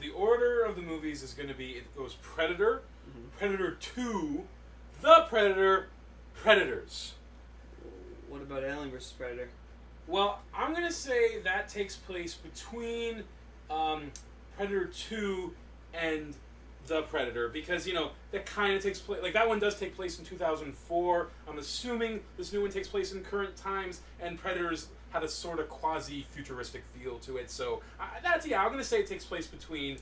the order of the movies is going to be, it goes Predator, Predator 2, The Predator, Predators. What about Alien vs. Predator? Well, I'm going to say that takes place between Predator 2 and The Predator, because, you know, that kind of takes place, like, that one does take place in 2004. I'm assuming this new one takes place in current times, and Predators had a sort of quasi-futuristic feel to it, so I'm going to say it takes place between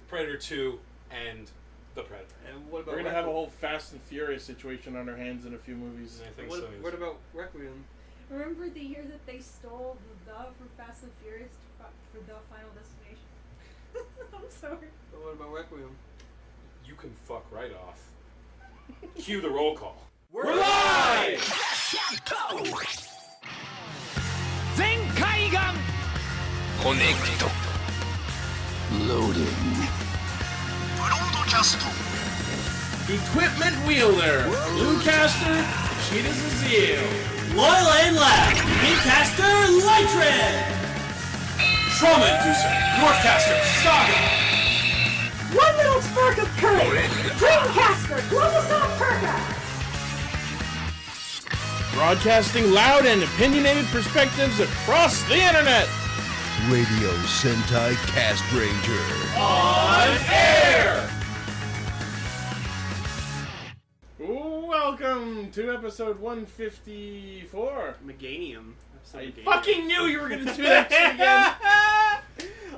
Predator 2 and The Predator. And what about We're going to have a whole Fast and Furious situation on our hands in a few movies. I think what about Requiem? Remember the year that they stole the from Fast and Furious for the Final Destination? I'm sorry. But what about Requiem? You can fuck right off. Cue the roll call. We're live! Sentai Gun Connect Loading Broadcast Equipment wielder, Bluecaster, Cheetah Zazil. Loyal and Lab, Beatcaster, Lightred! Trauma Inducer, Northcaster, Saga. One little spark of courage! Dreamcaster, Globosov Perka! Broadcasting loud and opinionated perspectives across the internet. Radio Sentai Castranger On air! Welcome to episode 154. Meganium. I fucking knew you were going to do that shit again.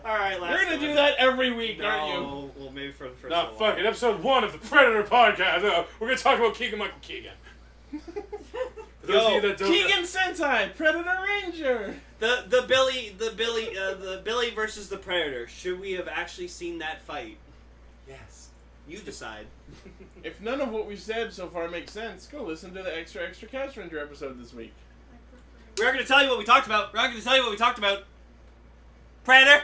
Alright, You're going to do that every week, No, aren't you? well, maybe for the first Now, fucking episode 1 of the Predator podcast. We're going to talk about Keegan-Michael Keegan. For those of you that don't Keegan Sentai, Predator Ranger. The Billy versus the Predator. Should we have actually seen that fight? Yes. You decide. If none of what we've said so far makes sense, go listen to the Extra Castranger episode this week. We're not going to tell you what we talked about. Predator!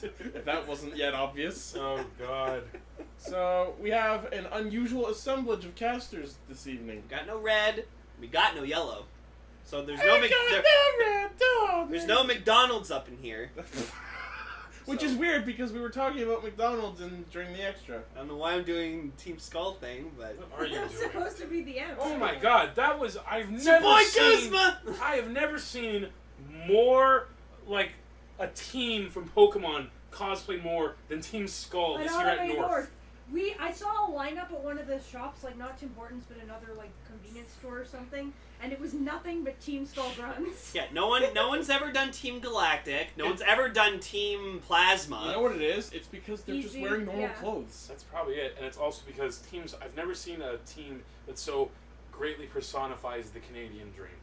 If that wasn't yet obvious. Oh, God. So, we have an unusual assemblage of casters this evening. We got no red. We got no yellow. So there's no McDonald's up in here. Which is weird because we were talking about McDonald's during the extra. I don't know why I'm doing Team Skull thing, but What are you That's doing? supposed to be the end. Oh my God, that was I have never seen more like a team from Pokemon cosplay more than Team Skull this year at North. I saw a lineup at one of the shops, like not Tim Hortons, but another like convenience store or something, and it was nothing but Team Skull grunts. yeah, no one's ever done Team Galactic. No one's ever done Team Plasma. You know what it is? It's because they're just wearing normal clothes. That's probably it, and it's also because teams. I've never seen a team that so greatly personifies the Canadian dream.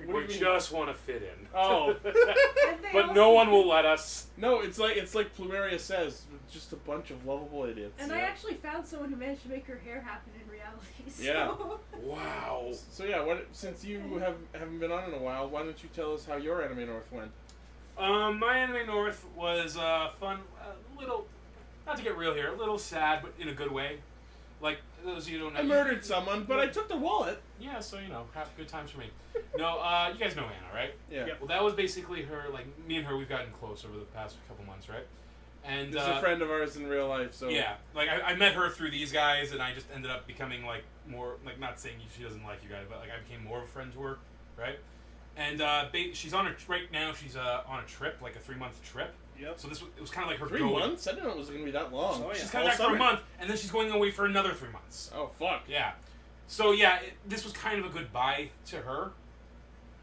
We just want to fit in. Oh. But no one will let us. No, it's like Plumeria says, just a bunch of lovable idiots. And I actually found someone who managed to make her hair happen in reality. So. Yeah. Wow. So yeah, since you haven't been on in a while, why don't you tell us how your Anime North went? My Anime North was fun, a little, not to get real here, a little sad, but in a good way. Like, those of you who don't know. I murdered someone, but I took their wallet. Yeah, so, you know, have good times for me. No, you guys know Anna, right? Yeah. Well, that was basically her, like, me and her, we've gotten close over the past couple months, right? And This is a friend of ours in real life, so... Yeah, like, I met her through these guys, and I just ended up becoming, like, more, like, not saying she doesn't like you guys, but, like, I became more of a friend to her, right? And, she's on right now, she's on a trip, like a 3-month trip. Yep. So it was kind of like her 3 months? I didn't know it was going to be that long. Oh, yeah. She's coming back for a month, and then she's going away for another 3 months. Oh, fuck. Yeah. So, yeah, this was kind of a goodbye to her.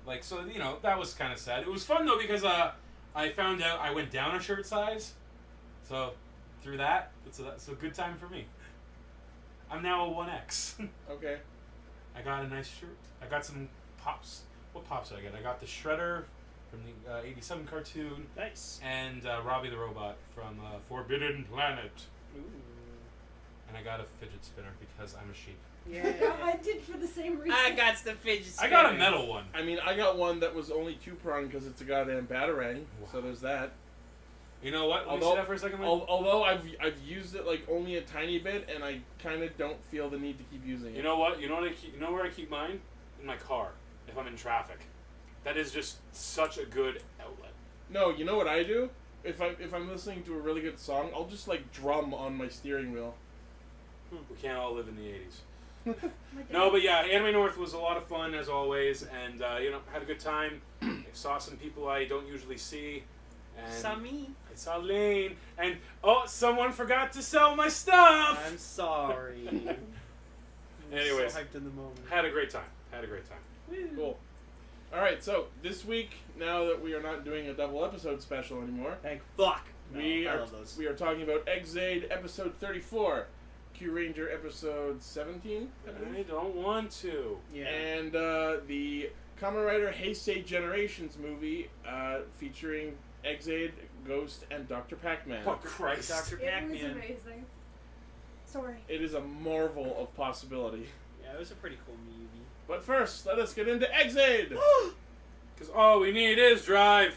Like, so, you know, that was kind of sad. It was fun, though, because I found out I went down a shirt size. So, through that, it's a good time for me. I'm now a 1X. Okay. I got a nice shirt. I got some pops. What pops did I get? I got the Shredder from the 87 cartoon. Nice. And Robbie the Robot from Forbidden Planet. Ooh. And I got a fidget spinner because I'm a sheep. Yeah. I did for the same reason. I got the fidget spinner. I got a metal one. I mean, I got one that was only 2-pronged because it's a goddamn batarang, so there's that. You know what? Let me see that for a second. Although I've used it like only a tiny bit, and I kind of don't feel the need to keep using it. You know what? You know where I keep mine? In my car. If I'm in traffic. That is just such a good outlet. No, you know what I do? if I'm listening to a really good song, I'll just like drum on my steering wheel. We can't all live in the 80s. My dad- No, but yeah, Anime North was a lot of fun as always, and had a good time. I saw some people I don't usually see, and Sami. I saw Lane, and someone forgot to sell my stuff. I'm sorry. Anyways, so hyped in the moment. had a great time. Cool. All right, so this week, now that we are not doing a double episode special anymore, Thank fuck. we I are love those. talking about Ex-Aid episode 34, Kyuranger episode 17, I believe. I don't want to. Yeah. And the Kamen Rider Heisei Generations movie featuring Ex-Aid, Ghost, and Dr. Pac-Man. Oh Christ! Dr. It was Pac-Man. amazing. Sorry. It is a marvel of possibility. Yeah, it was a pretty cool movie. But first, let us get into Ex-Aid! Because all we need is drive.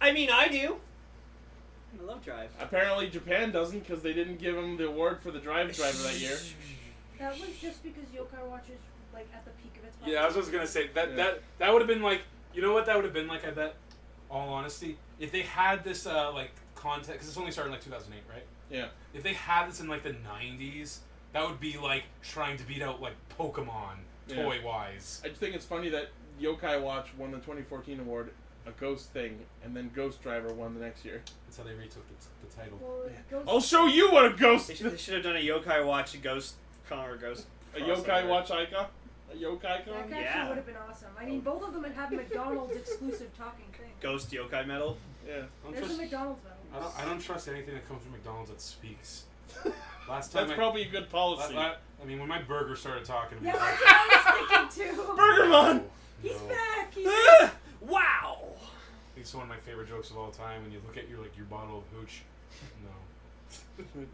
I mean, I do. I love Drive. Apparently Japan doesn't, because they didn't give him the award for the Drive driver that year. That was just because Yokai Watch is like at the peak of its Yeah, I was just gonna say that Yeah. that would have been like, you know what that would have been like, I bet, all honesty, if they had this like content, because it's only started in like 2008, right? Yeah. If they had this in like the 90s, that would be like trying to beat out like Pokemon Yeah. toy wise. I just think it's funny that Yokai Watch won the 2014 award, a Ghost thing, and then Ghost Driver won the next year. That's how they retook the title. Well, Ghost- I'll show you what a Ghost... They should have done a Yokai Watch, a Ghost Con or Ghost. A Yokai crossover. Watch Ica? A Yokai That Con? actually Yeah. would have been awesome. I mean, both of them had McDonald's exclusive talking thing. Ghost Yokai Medal. Yeah. I don't There's a trust- McDonald's medal. I don't trust anything that comes from McDonald's that speaks. Last time That's probably a good policy. I mean, when my burger started talking to me, Yeah, I was that's what I was thinking too. Burgerman! like, He's no. back. He's Ah! Wow. It's one of my favorite jokes of all time. When you look at your bottle of hooch. No.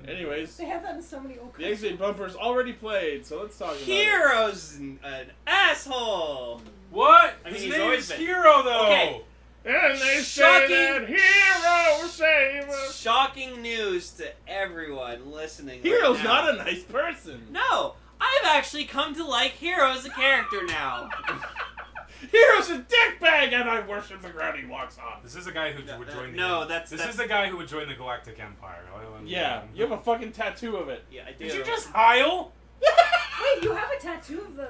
Anyways, They have that in so many old the Ex-Aid bumper's already played, so let's talk about it. Hero's an asshole. What? I mean, His he's name always is been- Hero, though. Okay. And they Shocking- say that Hero will save us. Shocking news to everyone listening. Hero's right now. not a nice person. No, I've actually come to like Hero as a character now. Hero's a dickbag, and I worship the ground he walks on. This is a guy who would join. This that's is the guy who would join the Galactic Empire. Yeah, you have a fucking tattoo of it. Yeah, I do. Did you just Heil? Wait, you have a tattoo of the...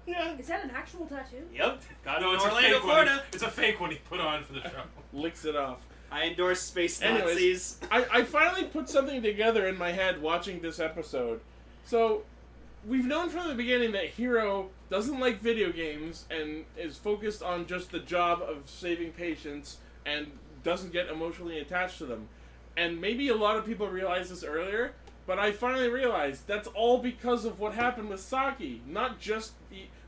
Yeah. Is that an actual tattoo? Yep. Got it No, in it's Orlando, a fake Florida. one. It's a fake one he put on for the show. Licks it off. I endorse space Anyways. Nazis. I finally put something together in my head watching this episode. So, we've known from the beginning that Hiro doesn't like video games and is focused on just the job of saving patients and doesn't get emotionally attached to them. And maybe a lot of people realized this earlier, but I finally realized that's all because of what happened with Saki. Not just...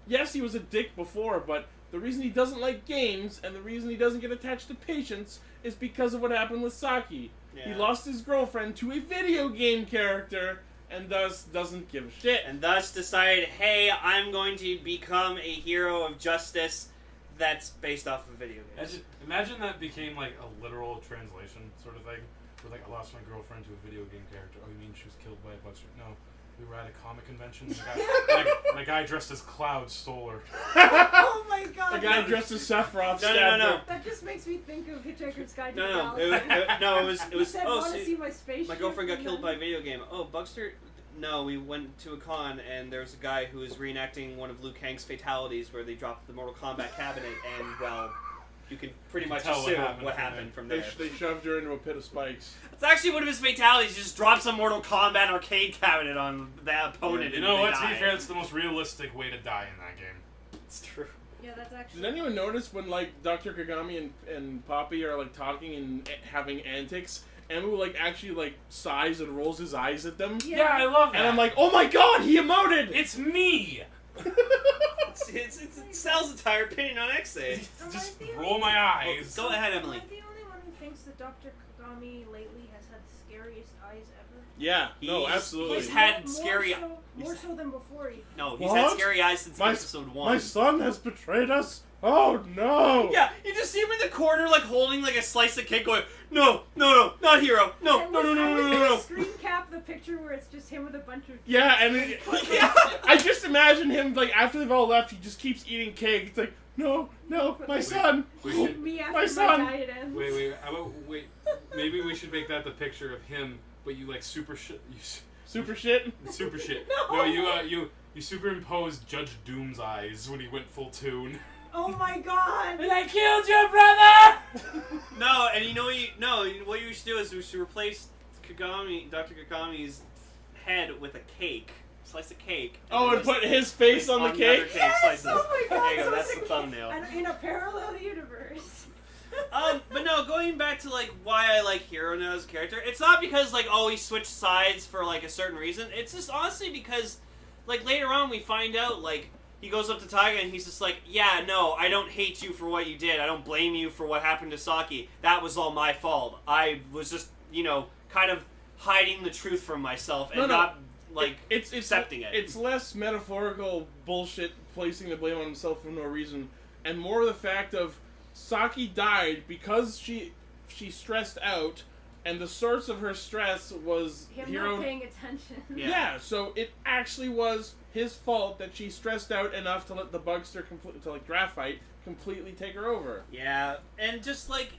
Yes, he was a dick before, but the reason he doesn't like games and the reason he doesn't get attached to patients is because of what happened with Saki. He Yeah. lost his girlfriend to a video game character and thus doesn't give a shit. And thus decided, hey, I'm going to become a hero of justice that's based off of video games. Imagine that became like a literal translation sort of thing. Where like I lost my girlfriend to a video game character. Oh, you mean she was killed by a buster? No. We were at a comic convention and a guy dressed as Cloud stole her. Oh my god. A guy dressed as Sephiroth No, stabbed no. her. That just makes me think of Hitchhiker's Guide to the No, Galaxy. it was. He said, Oh, want to see, see my spaceship? my girlfriend got And killed then- by a video game. Oh, Bugster? No, we went to a con and there was a guy who was reenacting one of Liu Kang's fatalities where they dropped the Mortal Kombat cabinet and, well, you can pretty much tell what assume happened what from happened from there. They shoved her into a pit of spikes. It's actually one of his fatalities. He just drops a Mortal Kombat arcade cabinet on the opponent. You and know they what? To be die. fair, it's the most realistic way to die in that game. It's true. Yeah, that's actually... Did anyone notice when like Dr. Kagami and Poppy are like talking and having antics, Emu like actually like sighs and rolls his eyes at them? Yeah, I love that. And I'm like, oh my god, he emoted! it's me. It's Sal's entire opinion on Ex-Aid. Just roll my eyes. Go ahead, Am Emily. I the only one who thinks that Dr. Kagami lately has had the scariest eyes ever? Yeah, no, He's- absolutely. he's had More scary- So, more so than before. Even. No, he's What? had scary eyes since My- episode 1. My son has betrayed us? Oh no! Yeah, he just see him in the corner, like, holding, like, a slice of cake going, no, not Heiro. No. Screen cap the picture where it's just him with a bunch of... Yeah, and Yeah. I just imagine him, like, after they've all left, he just keeps eating cake. It's like, no, my son. Feed me after My son. diet ends. Wait. Maybe we should make that the picture of him, but you like super shit. Super shit? Super shit. No. You superimposed Judge Doom's eyes when he went full tune. Oh my god! And I killed your brother! No, and what you should do is we should replace Dr. Kagami's head with a cake. Slice of cake. And put his face on the cake? Slices. Oh my god! There you go, so that's it's the a thumbnail. cake in a parallel universe. But no, going back to, like, why I like Heiro now as a character, it's not because, like, he switched sides for, like, a certain reason. It's just honestly because, like, later on we find out, like, he goes up to Taiga and he's just like, yeah, no, I don't hate you for what you did. I don't blame you for what happened to Saki. That was all my fault. I was just, kind of hiding the truth from myself and not, like, accepting it. It's less metaphorical bullshit placing the blame on himself for no reason, and more the fact of Saki died because she stressed out, and the source of her stress was Him Heiro. not paying attention. Yeah, so it actually was his fault that she stressed out enough to let the Bugster Graphite completely take her over. Yeah, and just, like,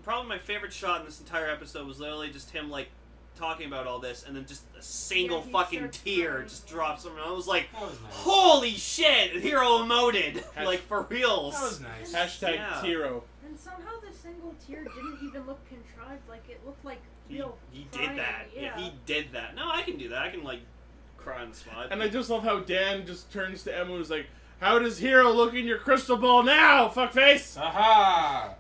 probably my favorite shot in this entire episode was literally just him, like, talking about all this, and then just a single he fucking starts tear crying. just drops on him. I was like, That was nice. holy shit, Heiro emoted. Like, for reals. That was nice. Hashtag Yeah. Hero. And somehow the single tear didn't even look contrived. Like, it looked like He real did crying. that. Yeah, he did that. No, I can do that. I can, like, cry on the spot. And I just love how Dan just turns to Emma and is like, how does Hero look in your crystal ball now, fuckface? Aha!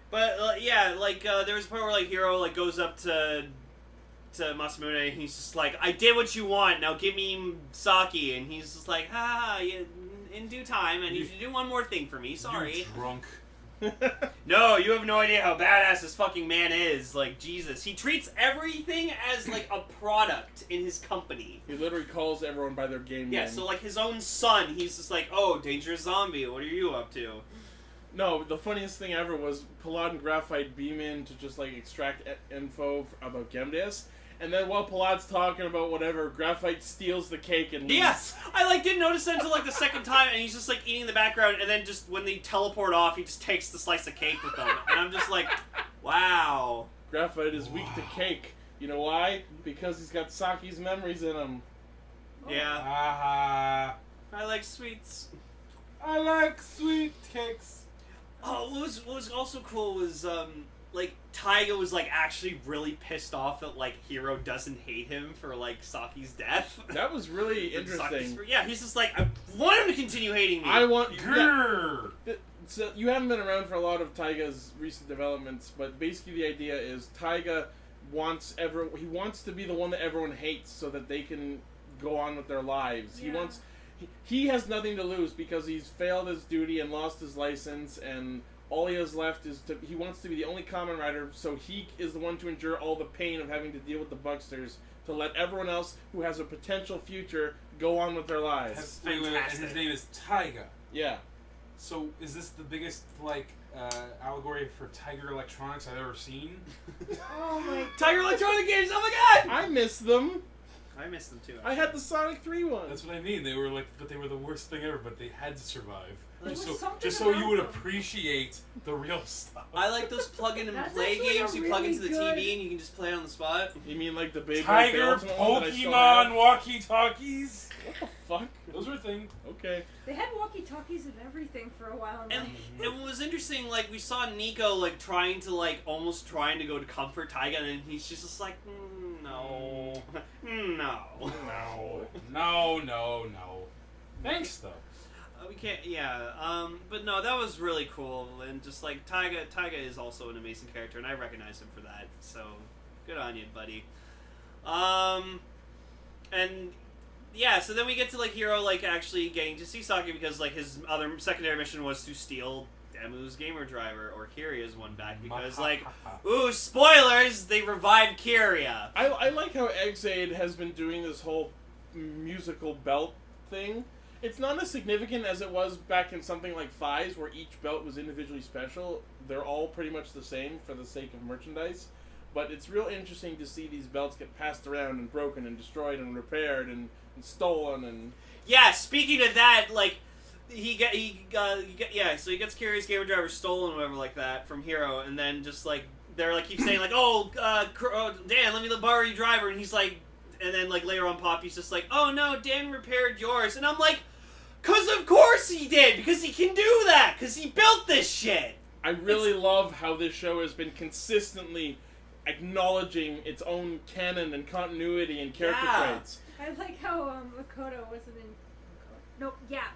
But yeah, like there was a part where like Heiro like goes up to Masamune and he's just like, I did what you want, now give me Saki, and he's just like, in due time, I need you to do one more thing for me. Sorry. You drunk. No, you have no idea how badass this fucking man is. Like, Jesus, he treats everything as like a product in his company. He literally calls everyone by their game Yeah, name. so like his own son, he's just like, oh, dangerous zombie, what are you up to? No, the funniest thing ever was Palad and Graphite beam in to just like extract info about Gemdes, and then while Palad's talking about whatever, Graphite steals the cake and leaves. Yes! I like didn't notice it until like the second time, and he's just like eating in the background, and then just when they teleport off, he just takes the slice of cake with them. And I'm just like, wow. Graphite is weak to cake. You know why? Because he's got Saki's memories in him. Yeah. Aha! I like sweets. I like sweet cakes. Oh, what was also cool was, like, Taiga was, like, actually really pissed off that, like, Heiro doesn't hate him for, like, Saki's death. That was really interesting. Yeah, he's just like, I want him to continue hating me. I want... Grrr. So you haven't been around for a lot of Taiga's recent developments, but basically the idea is Taiga wants to be the one that everyone hates so that they can go on with their lives. Yeah. He has nothing to lose because he's failed his duty and lost his license, and all he has left is he wants to be the only Kamen Rider, so he is the one to endure all the pain of having to deal with the Bugsters to let everyone else who has a potential future go on with their lives. Wait, and his name is Taiga. Yeah. So is this the biggest like allegory for Tiger Electronics I've ever seen? Oh my god. Tiger Electronic Games, oh my god! I miss them. I missed them too. I had the Sonic 3 one. That's what I mean. They were the worst thing ever, but they had to survive. There was Just something so you about would them. appreciate the real stuff. I like those plug-in and That's play actually games a you plug really into the good- TV and you can just play it on the spot. You mean like the Baby Tiger Pokemon walkie-talkies. What the fuck? Those were a thing. Okay. They had walkie-talkies of everything for a while. And Like, it was interesting, like, we saw Nico, like, almost trying to go to comfort Taiga, and he's just like, no. No. Thanks, though. We can't, yeah. But no, that was really cool, and just, like, Taiga is also an amazing character, and I recognize him for that, so good on you, buddy. And... yeah, so then we get to, like, Heiro, like, actually getting to see Saki because, like, his other secondary mission was to steal Demu's gamer driver, or Kiria's one back, because, like, ooh, spoilers, they revived Kiria. I like how Ex-Aid has been doing this whole musical belt thing, It's not as significant as it was back in something like Fives, where each belt was individually special. They're all pretty much the same for the sake of merchandise. But it's real interesting to see these belts get passed around and broken and destroyed and repaired and stolen and... Yeah, speaking of that, like, so he gets Curious Gamer Driver stolen or whatever like that from Hiiro, and then just, like, they're, like, keep saying, like, Dan, let me borrow your driver, and he's like, and then, like, later on Poppy's just like, oh no, Dan repaired yours, and I'm like, 'cause of course he did, because he can do that, because he built this shit! I really love how this show has been consistently acknowledging its own canon and continuity and character traits. I like how Makoto wasn't in. No, yeah.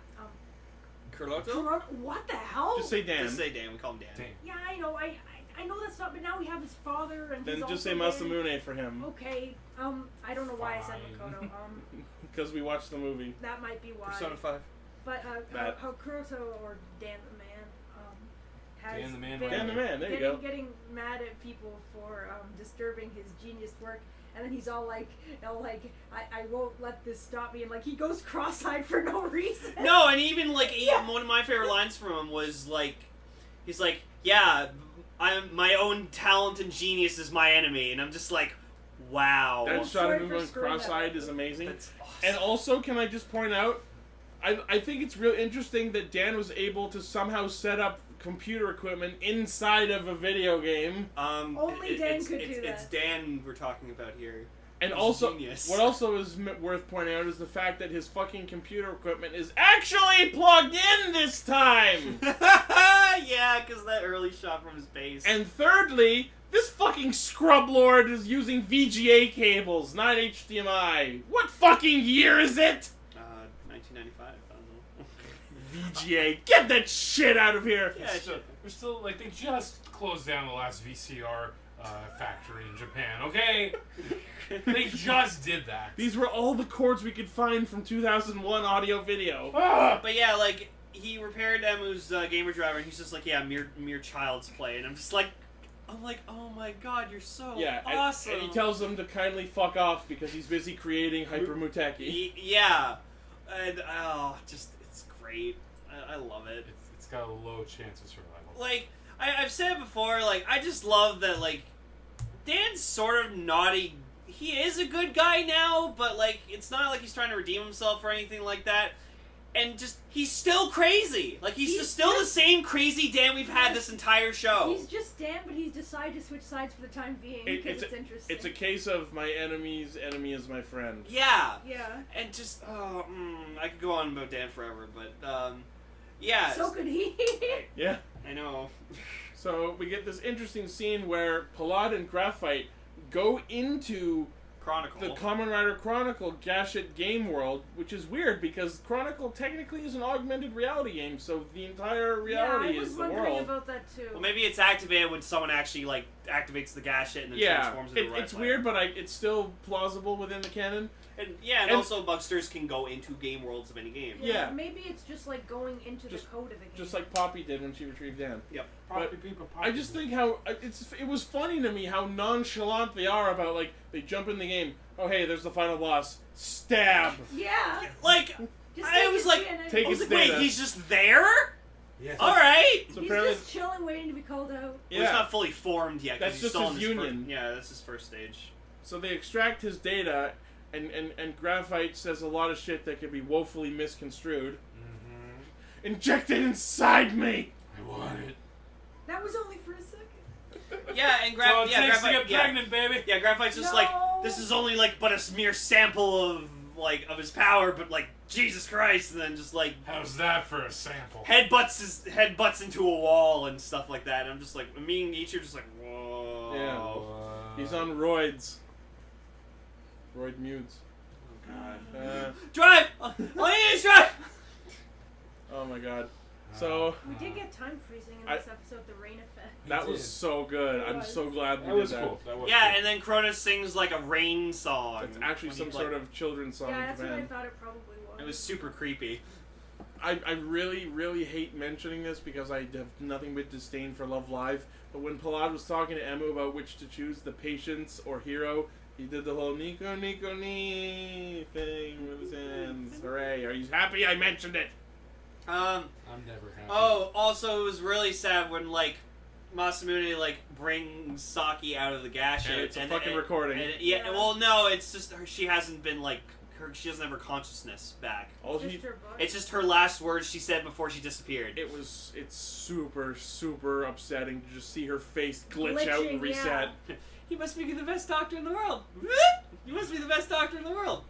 Kuroto? What the hell? Just say Dan. Just say Dan. We call him Dan. Yeah, I know. I know that's not. But now we have his father, and Then he's just also say Masamune for him. Okay. I don't know why I said Makoto. Because we watched the movie. That might be why. Persona 5. But how Kuroto or Dan the Man has Dan the Man, been Dan the Man, there you go. getting mad at people for disturbing his genius work, and then he's all like, I won't let this stop me, and like he goes cross-eyed for no reason. No, and even like one of my favorite lines from him was like, he's like, yeah, my own talent and genius is my enemy, and I'm just like, wow. That shot of him going cross-eyed is amazing. That's awesome. And also, can I just point out, I think it's real interesting that Dan was able to somehow set up computer equipment inside of a video game. Only Dan could do that. It's Dan we're talking about here. And He's also, genius. what also is worth pointing out is the fact that his fucking computer equipment is actually plugged in this time! Yeah, because that early shot from his base. And thirdly, this fucking scrub lord is using VGA cables, not HDMI. What fucking year is it? 1995, I don't know. VGA, get that shit out of here! Yeah, We're still like, they just closed down the last VCR factory in Japan, okay? They just did that. These were all the cords we could find from 2001 audio video. But yeah, like, he repaired Emu's gamer driver, and he's just like, yeah, mere child's play. And I'm like, oh my god, you're so awesome. And he tells them to kindly fuck off because he's busy creating Hyper Muteki. Yeah. And, it's great. I love it. It's got a low chance of survival. Like, I've said it before, like, I just love that, like, Dan's sort of naughty. He is a good guy now, but, like, it's not like he's trying to redeem himself or anything like that. And just, he's still crazy. Like, he's still the same crazy Dan we've had this entire show. He's just Dan, but he's decided to switch sides for the time being because it's interesting. It's a case of my enemy's enemy is my friend. Yeah. Yeah. And just, I could go on about Dan forever, but, yeah. So could he. Yeah. I know. So we get this interesting scene where Palad and Graphite go into Chronicle. the Kamen Rider Chronicle Gashet game world, which is weird because Chronicle technically is an augmented reality game, so the entire reality is the I was wondering world. about that too. Well, maybe it's activated when someone actually, like, activates the Gashet and then transforms into a it's Red weird, Player. but it's still plausible within the canon. And also Bugsters can go into game worlds of any game. Yeah. Maybe it's just like going into the code of the game. Just like Poppy did when she retrieved Dan. Yep. But I just think how it was funny to me how nonchalant they are about, like, they jump in the game. Oh hey, there's the final boss. Stab. Yeah. Like, I was like, Take wait, his data. he's just there? Yeah. All right. So He's apparently, just chilling, waiting to be called out. Well, he's not fully formed yet. 'cause That's he's just still his in his union. that's his first stage. so they extract his data, and Graphite says a lot of shit that could be woefully misconstrued. Mm-hmm. Inject it inside me. I want it. That was only for a second. Yeah, and So it takes to Graphite. get pregnant, baby. Yeah, Graphite's just like, this is only like but a mere sample of his power, but like Jesus Christ, and then just like How's that for a sample? headbutts into a wall and stuff like that. And I'm just like, me and Ichi are just like, whoa. Yeah. He's on roids. Roid mutes. Oh god. Uh, Drive. Drive. oh my god. So We did get time freezing in this episode, the rain effect. that was so good. I'm so glad we That did was that. cool. That was Yeah, cool. and then Cronus sings like a rain song. It's actually when some he, sort of children's song Yeah, in that's what I Japan. thought it probably was. It was super creepy. I really, really hate mentioning this because I have nothing but disdain for Love Live. But when Palad was talking to Emu about which to choose, the Patience or Hero, He did the whole Nico Nico Ni thing with his hands. Hooray! Are you happy I mentioned it? I'm never happy. Oh, also it was really sad when like Masamune like brings Saki out of the gas And chute. it's a fucking recording. Yeah, well, no, it's just she hasn't been like she doesn't have her consciousness back. It's just her last words she said before she disappeared. It's super, super upsetting to just see her face glitch out and Glitching, reset. yeah. You must be the best doctor in the world. You must be the best doctor in the world.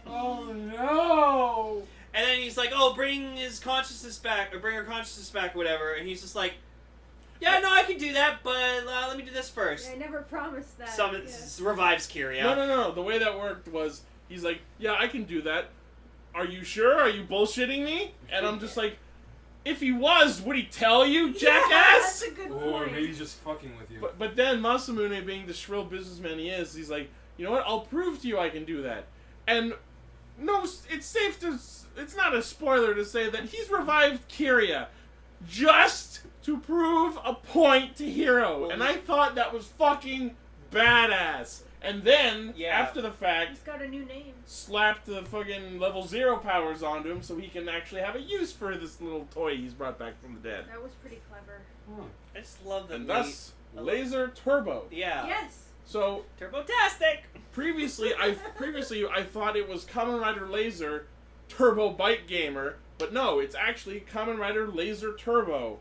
Oh no! And then he's like, "Oh, bring his consciousness back, or bring her consciousness back, whatever." And he's just like, "Yeah, no, I can do that, but let me do this first." Yeah, I never promised that. Revives Kiria. No. The way that worked was he's like, "Yeah, I can do that. Are you sure? Are you bullshitting me?" And I'm just like, if he was, would he tell you, jackass? That's a good point. Or maybe he's just fucking with you. But then Masamune, being the shrill businessman he is, he's like, you know what? I'll prove to you I can do that. And no, it's safe to. It's not a spoiler to say that he's revived Kiria just to prove a point to Hiiro, and I thought that was fucking badass. And then, after the fact, He's got a new name. slapped the fucking level 0 powers onto him so he can actually have a use for this little toy he's brought back from the dead. That was pretty clever. I just love the And thus, Laser Turbo. Yeah. Yes. So, Turbo-tastic! previously I thought it was Kamen Rider Laser Turbo Bite Gamer, but no, it's actually Kamen Rider Laser Turbo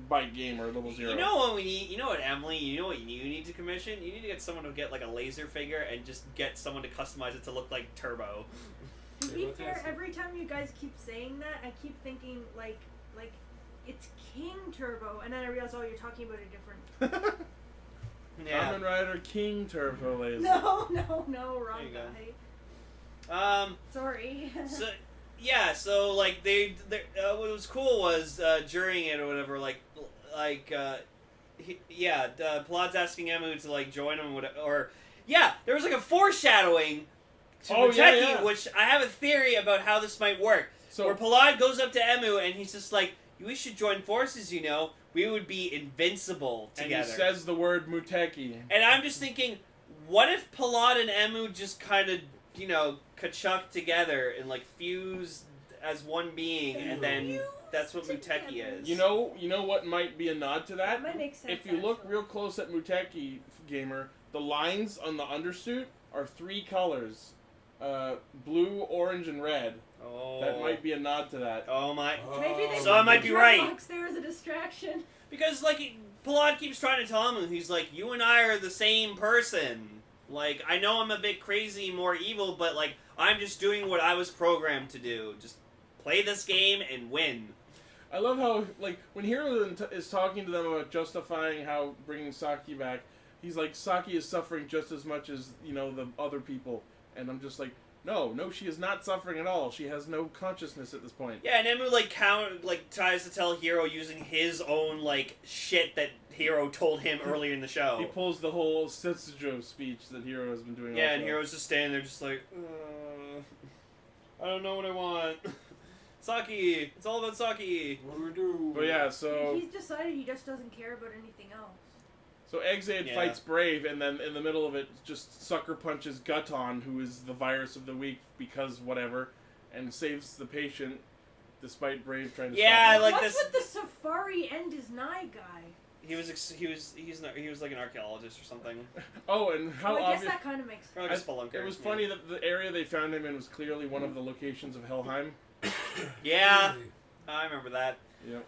Bite Gamer level 0. You know what we need? You know what, Emily? You know what you need to commission? You need to get someone to get like a laser figure and just get someone to customize it to look like Turbo. To be fair, every time you guys keep saying that, I keep thinking like it's King Turbo, and then I realize, oh, you're talking about a different. Yeah. Kamen Rider King Turbo Laser. No, wrong There you guy. go. Sorry. So like they what was cool was during it or whatever, Plot's asking Emu to like join him, there was like a foreshadowing to Muteki, which I have a theory about how this might work. So, where Pilad goes up to Emu and he's just like, "We should join forces, you know. We would be invincible together." And he says the word Muteki. And I'm just thinking, what if Pilad and Emu just kind of, ka-chuck together and like fuse as one being, and then that's what Muteki is. You know what might be a nod to that? That might make sense. If you look real close at Muteki Gamer, the lines on the undersuit are 3 colors. Blue, orange, and red. Oh. That might be a nod to that. Oh my. Maybe they So I might be right. dreadlocks there as a distraction. Because, Pilad keeps trying to tell him, he's like, "You and I are the same person. Like, I know I'm a bit crazy, more evil, but, I'm just doing what I was programmed to do. Just play this game and win." I love how, when Hiiro is talking to them about justifying how bringing Saki back, he's like, Saki is suffering just as much as, the other people. And I'm just like, no, she is not suffering at all. She has no consciousness at this point. Yeah, and Emu, tries to tell Hiiro using his own, shit that Hiiro told him earlier in the show. He pulls the whole Setsujo speech that Hiiro has been doing. Yeah, also. and Hiro's just standing there just like, I don't know what I want. Saki! It's all about Saki! What do we do? But yeah, so... He's decided he just doesn't care about anything else. So Ex-Aid fights Brave, and then in the middle of it, just sucker punches Guton, who is the virus of the week, because whatever, and saves the patient, despite Brave trying to stop him. What's with the Safari and his Nye guy? He was like an archaeologist or something. Oh, and how I obvious... guess that kind of makes sense. Like a spelunker. It was funny that the area they found him in was clearly one of the locations of Helheim. Yeah, I remember that. Yep.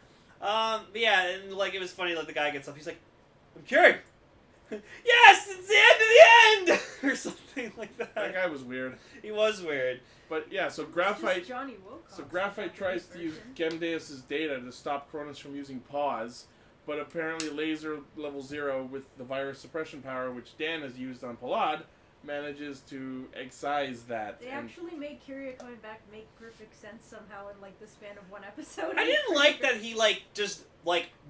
Yeah, and it was funny. The guy gets up. He's like, "I'm cured." Yes, it's the end of the end, or something like that. That guy was weird. He was weird. But yeah, so Graphite. Johnny Wilcox. So Graphite tries to use Gemdeus' data to stop Cronus from using Pause, but apparently Laser Level 0 with the virus suppression power, which Dan has used on Pilad, manages to excise that. They actually made Kiria coming back make perfect sense somehow in the span of one episode. I didn't like that he just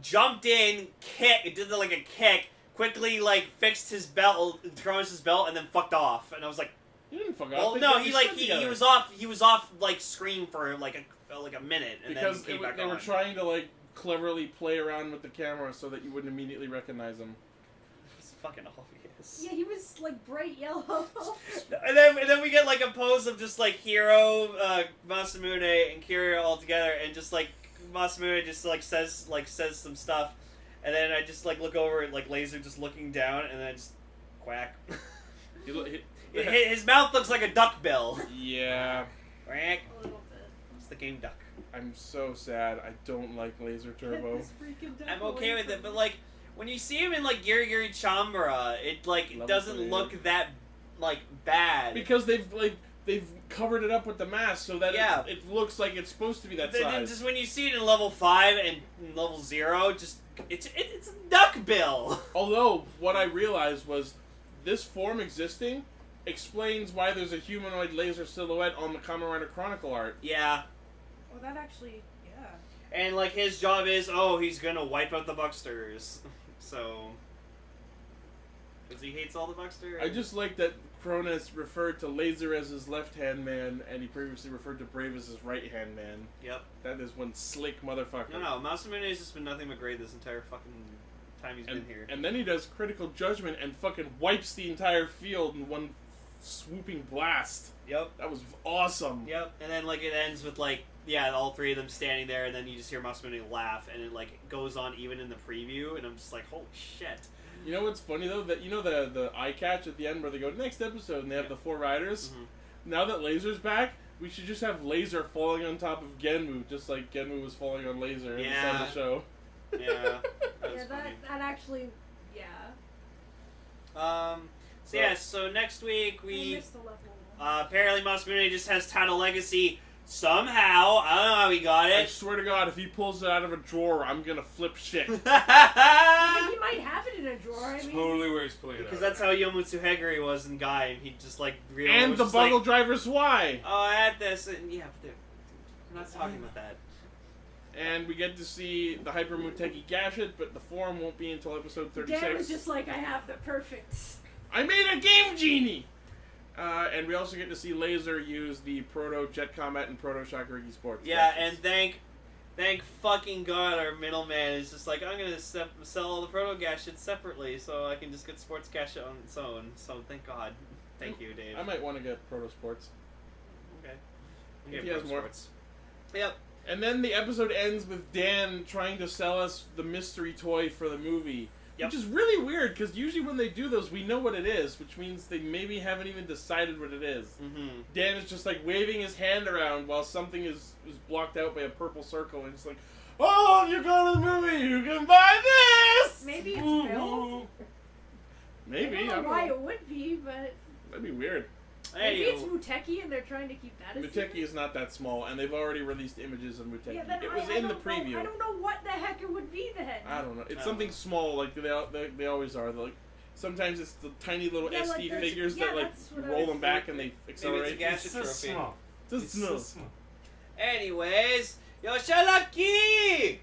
jumped in, did a kick, quickly fixed his belt, Cronus' belt, and then fucked off. And I was like, he didn't fuck off. well, no, he was off screen for a minute, and because then came back they were trying to cleverly play around with the camera so that you wouldn't immediately recognize him. It's fucking obvious. Yeah, he was like bright yellow. And then we get like a pose of just like Hiiro, Masamune, and Kiryu all together, and just like Masamune just like says some stuff, and then I just like look over at like Laser just looking down, and then just quack. His mouth looks like a duck bill. Yeah. Quack. A little bit. It's the game duck. I'm so sad. I don't like Laser Turbo. Get this freaking duck I'm okay away with it, from but me. like when you see him in like Giri Giri Chambara, it like Level doesn't 3. look that like bad. Because they've covered it up with the mask so that Yeah. it looks like it's supposed to be that Then size. just when you see it in level 5 and level 0, just it's a duck bill. Although what I realized was this form existing explains why there's a humanoid laser silhouette on the Kamen Rider Chronicle art. Yeah. Well, that actually, yeah. And like his job is, he's gonna wipe out the Bucksters. So, because he hates all the Bucksters. I just like that Cronus referred to Laser as his left-hand man, and he previously referred to Brave as his right-hand man. Yep. That is one slick motherfucker. No, Masamune has just been nothing but great this entire fucking time he's been here. And then he does critical judgment and fucking wipes the entire field in one swooping blast. Yep. That was awesome. Yep. And then like it ends with like all three of them standing there, and then you just hear Masamune laugh, and it like goes on even in the preview, and I'm just like, holy shit. You know what's funny though? That you know the eye catch at the end where they go next episode and they have the 4 riders. Mm-hmm. Now that Laser's back, we should just have Laser falling on top of Genmu, just like Genmu was falling on Laser in the start of the show. Yeah. Yeah, that actually, yeah. So next week I we missed the level. apparently Masamune just has Title Legacy somehow. I don't know how he got I it. swear to God, if he pulls it out of a drawer, I'm gonna flip shit. He might have it in a drawer. I mean, Totally where he's pulling it Because out. that's how Yomutsu Hegari was in Guy, and he just like And the Bungle Driver's why. Oh, I had this, and yeah, but we're not talking about that. And we get to see the Hyper Muteki Gashet, but the form won't be until episode 36. Dan was just like, I have the perfect. I made a Game Genie! And we also get to see Laser use the Proto Jet Combat and Proto Shakurigi Sports. Yeah, gadgets. and thank fucking God our middleman is just like, I'm gonna sell all the Proto Gashets separately so I can just get Sports Gashet on its own. So thank God. Thank you, Dave. I might want to get Proto Sports. Okay. If he has more. Sports. Yep. And then the episode ends with Dan trying to sell us the mystery toy for the movie. Yep. Which is really weird, because usually when they do those, we know what it is, which means they maybe haven't even decided what it is. Mm-hmm. Dan is just like waving his hand around while something is blocked out by a purple circle, and it's like, oh, if you go to the movie, you can buy this! Maybe it's Ooh. Bill. Maybe, I don't know why it would be, but That'd be weird. maybe it's Anywho, Muteki and they're trying to keep that as Muteki secret. is not that small, and they've already released images of Muteki. Yeah, then It was I in the don't know- preview. I don't know what the heck it would be then. I don't know. It's I something don't small, like they always are. Like sometimes it's the tiny little Yeah, SD like there's- figures yeah, that like that's you what I roll was them back and they accelerate. Maybe it's It's a so trophy. small. Just It's so small. anyways, Yoshalaki!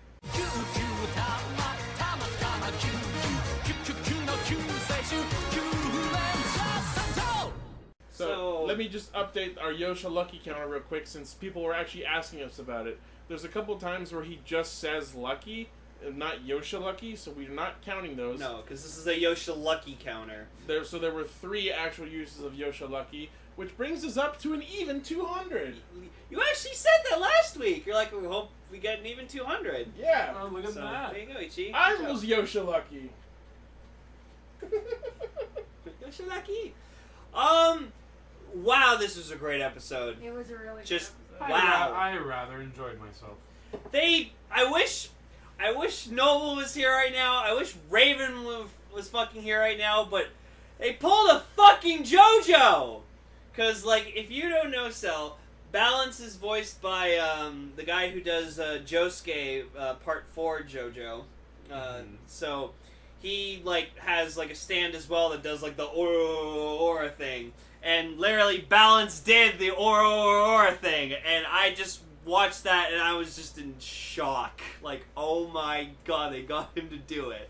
So let me just update our Yosha Lucky counter real quick, since people were actually asking us about it. There's a couple times where he just says Lucky, and not Yosha Lucky, so we're not counting those. No, because this is a Yoshalaki counter. So there were 3 actual uses of Yosha Lucky, which brings us up to an even 200. You actually said that last week. You're like, we hope we get an even 200. Yeah, Oh, look at So, that. there you go, Ichi. I Good was job. Yosha Lucky. Yoshalaki. Wow, this was a great episode. It was a really Just- good episode. Wow. I rather enjoyed myself. I wish Noble was here right now. I wish Raven was fucking here right now, but they pulled a fucking JoJo! Cause, like, if you don't know Cell, Balance is voiced by, the guy who does, Josuke, Part 4 JoJo. So, he, like, has, like, a stand as well that does, like, the aura thing. And literally, Balance did the aura thing, and I just watched that and I was just in shock. Like, oh my God, they got him to do it.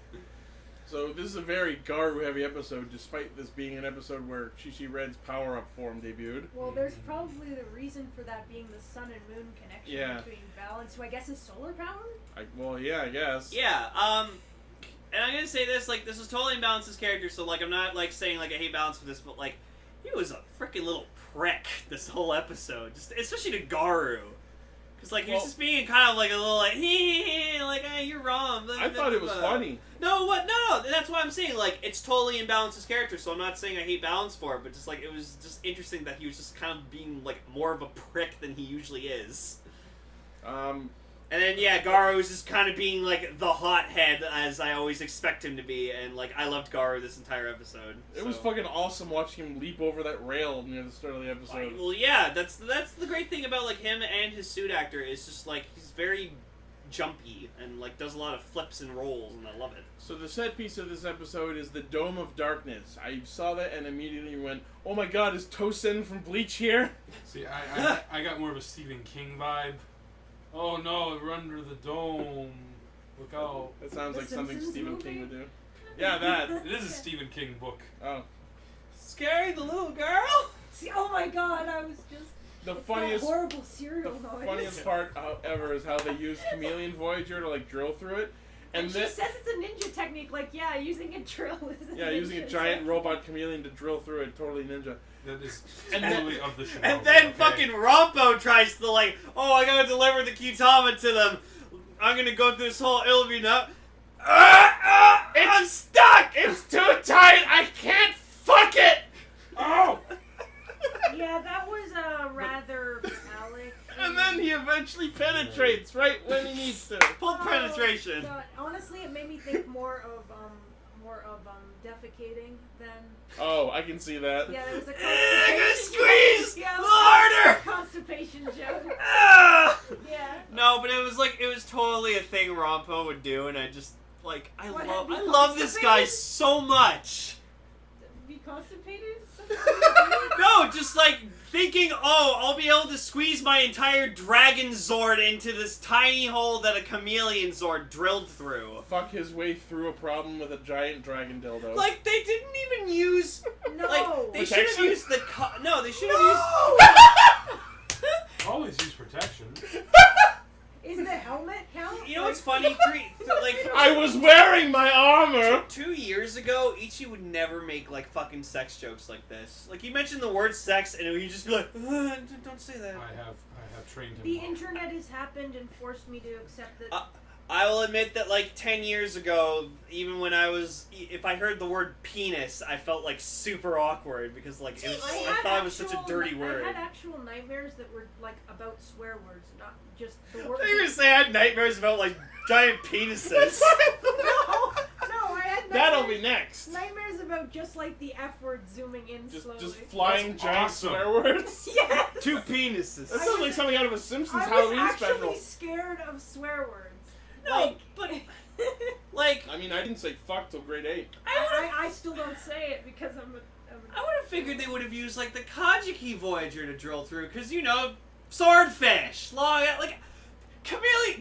So this is a very Garu-heavy episode, despite this being an episode where Shishi Red's power-up form debuted. Well, there's probably the reason for that being the sun and moon connection Yeah. between Balance, who I guess is solar power? Yeah, I guess. Yeah, and I'm gonna say this, like, this is totally imbalanced his character, so, like, I'm not, like, saying, like, I hate balance for this, but, like, he was a freaking little prick this whole episode, just especially to Garu. Because, like, he was just being kind of, like, a little, like, like, hey, you're wrong. I thought it was funny. No, no, that's why I'm saying, like, it's totally imbalanced his character, so I'm not saying I hate balance for it, but just, like, it was just interesting that he was just kind of being, like, more of a prick than he usually is. And then, yeah, Garu was just kind of being, like, the hothead, as I always expect him to be, and, like, I loved Garu this entire episode. It was fucking awesome watching him leap over that rail near the start of the episode. Well, yeah, that's the great thing about, like, him and his suit actor, is just, like, he's very jumpy, and, like, does a lot of flips and rolls, and I love it. So the set piece of this episode is the Dome of Darkness. I saw that and immediately went, oh my god, is Tosin from Bleach here? See, I got more of a Stephen King vibe. Oh no, we're under the dome. Look out. That sounds The like something Simpsons Stephen movie? King would do. Yeah, that. It is a Stephen King book. Oh. Scary the little girl? See, oh my god, I was just... The It's funniest... that horrible cereal noise. funniest part ever is how they use Chameleon Voyager to, like, drill through it. And she says it's a ninja technique, like, yeah, using a drill is a Yeah, ninja using a giant robot chameleon to drill through it, totally ninja. That is And totally of the show. And then okay? fucking Rompo tries to, like, oh, I gotta deliver the Kyutama to them. I'm gonna go through this whole interview now. I'm stuck! It's too tight! I can't fuck it! Oh! Yeah, that was rather phallic. And then he eventually penetrates right when he needs to. Full penetration. God, honestly, it made me think more of defecating than... Oh, I can see that. Yeah, there was a I gotta constipation. squeeze! Yeah, A little harder! constipation joke. Ah! Yeah. No, but it was totally a thing Rompo would do, and I just, like, I What, love be this guy constipated? so much. Be constipated? No, just like thinking, oh, I'll be able to squeeze my entire Dragon Zord into this tiny hole that a Chameleon Zord drilled through. Fuck his way through a problem with a giant dragon dildo. Like, they didn't even use... No. Like, they should have Protection? used the... No, they should have used... Always use protection. Is the helmet count? You know what's funny? I was wearing my armor! 2 years ago, Ichi would never make, like, fucking sex jokes like this. Like, you mentioned the word sex, and he'd just be like, don't say that. I have trained him. The well. internet has happened and forced me to accept that. I will admit that, like, 10 years ago, even when I was... If I heard the word penis, I felt, like, super awkward, because, like, it was, I thought it was such a dirty word. I had actual nightmares that were, like, about swear words, not just the word. I thought you were gonna say I had nightmares about, like, giant penises. No, I had That'll be next. nightmares about just, like, the F word zooming in slowly. Just flying That's giant awesome. swear words. Yes! 2 penises. That sounds like something out of a Simpsons I was Halloween actually special. scared of swear words. No, but, like... I mean, I didn't say fuck till grade 8. I still don't say it because I'm I would have figured they would have used, like, the Kajiki Voyager to drill through, because, you know, swordfish, long, like,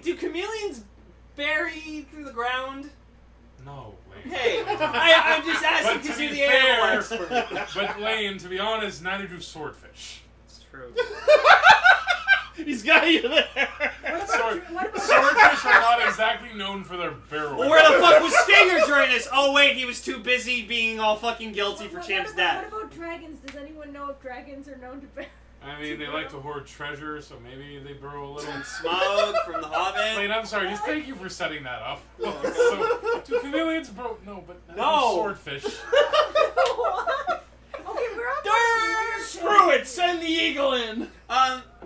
do chameleons bury through the ground? No, Lane. Hey, I'm just asking But to because be you're the animal fair, expert. but Lane, to be honest, neither do swordfish. It's true. He's got you there. what about Swordfish are not exactly known for their barrel. Well, where the fuck was Stinger during this? Oh, wait, he was too busy being all fucking guilty for Champ's death. What about dragons? Does anyone know if dragons are known to bear? I mean, they like to hoard treasure, so maybe they burrow a little. And Smaug from the Hobbit. Lane, I'm sorry, just thank you for setting that up. So, do chameleons burrow? No, but No. Swordfish. Okay, we're on Darn! Screw it. Send the eagle in.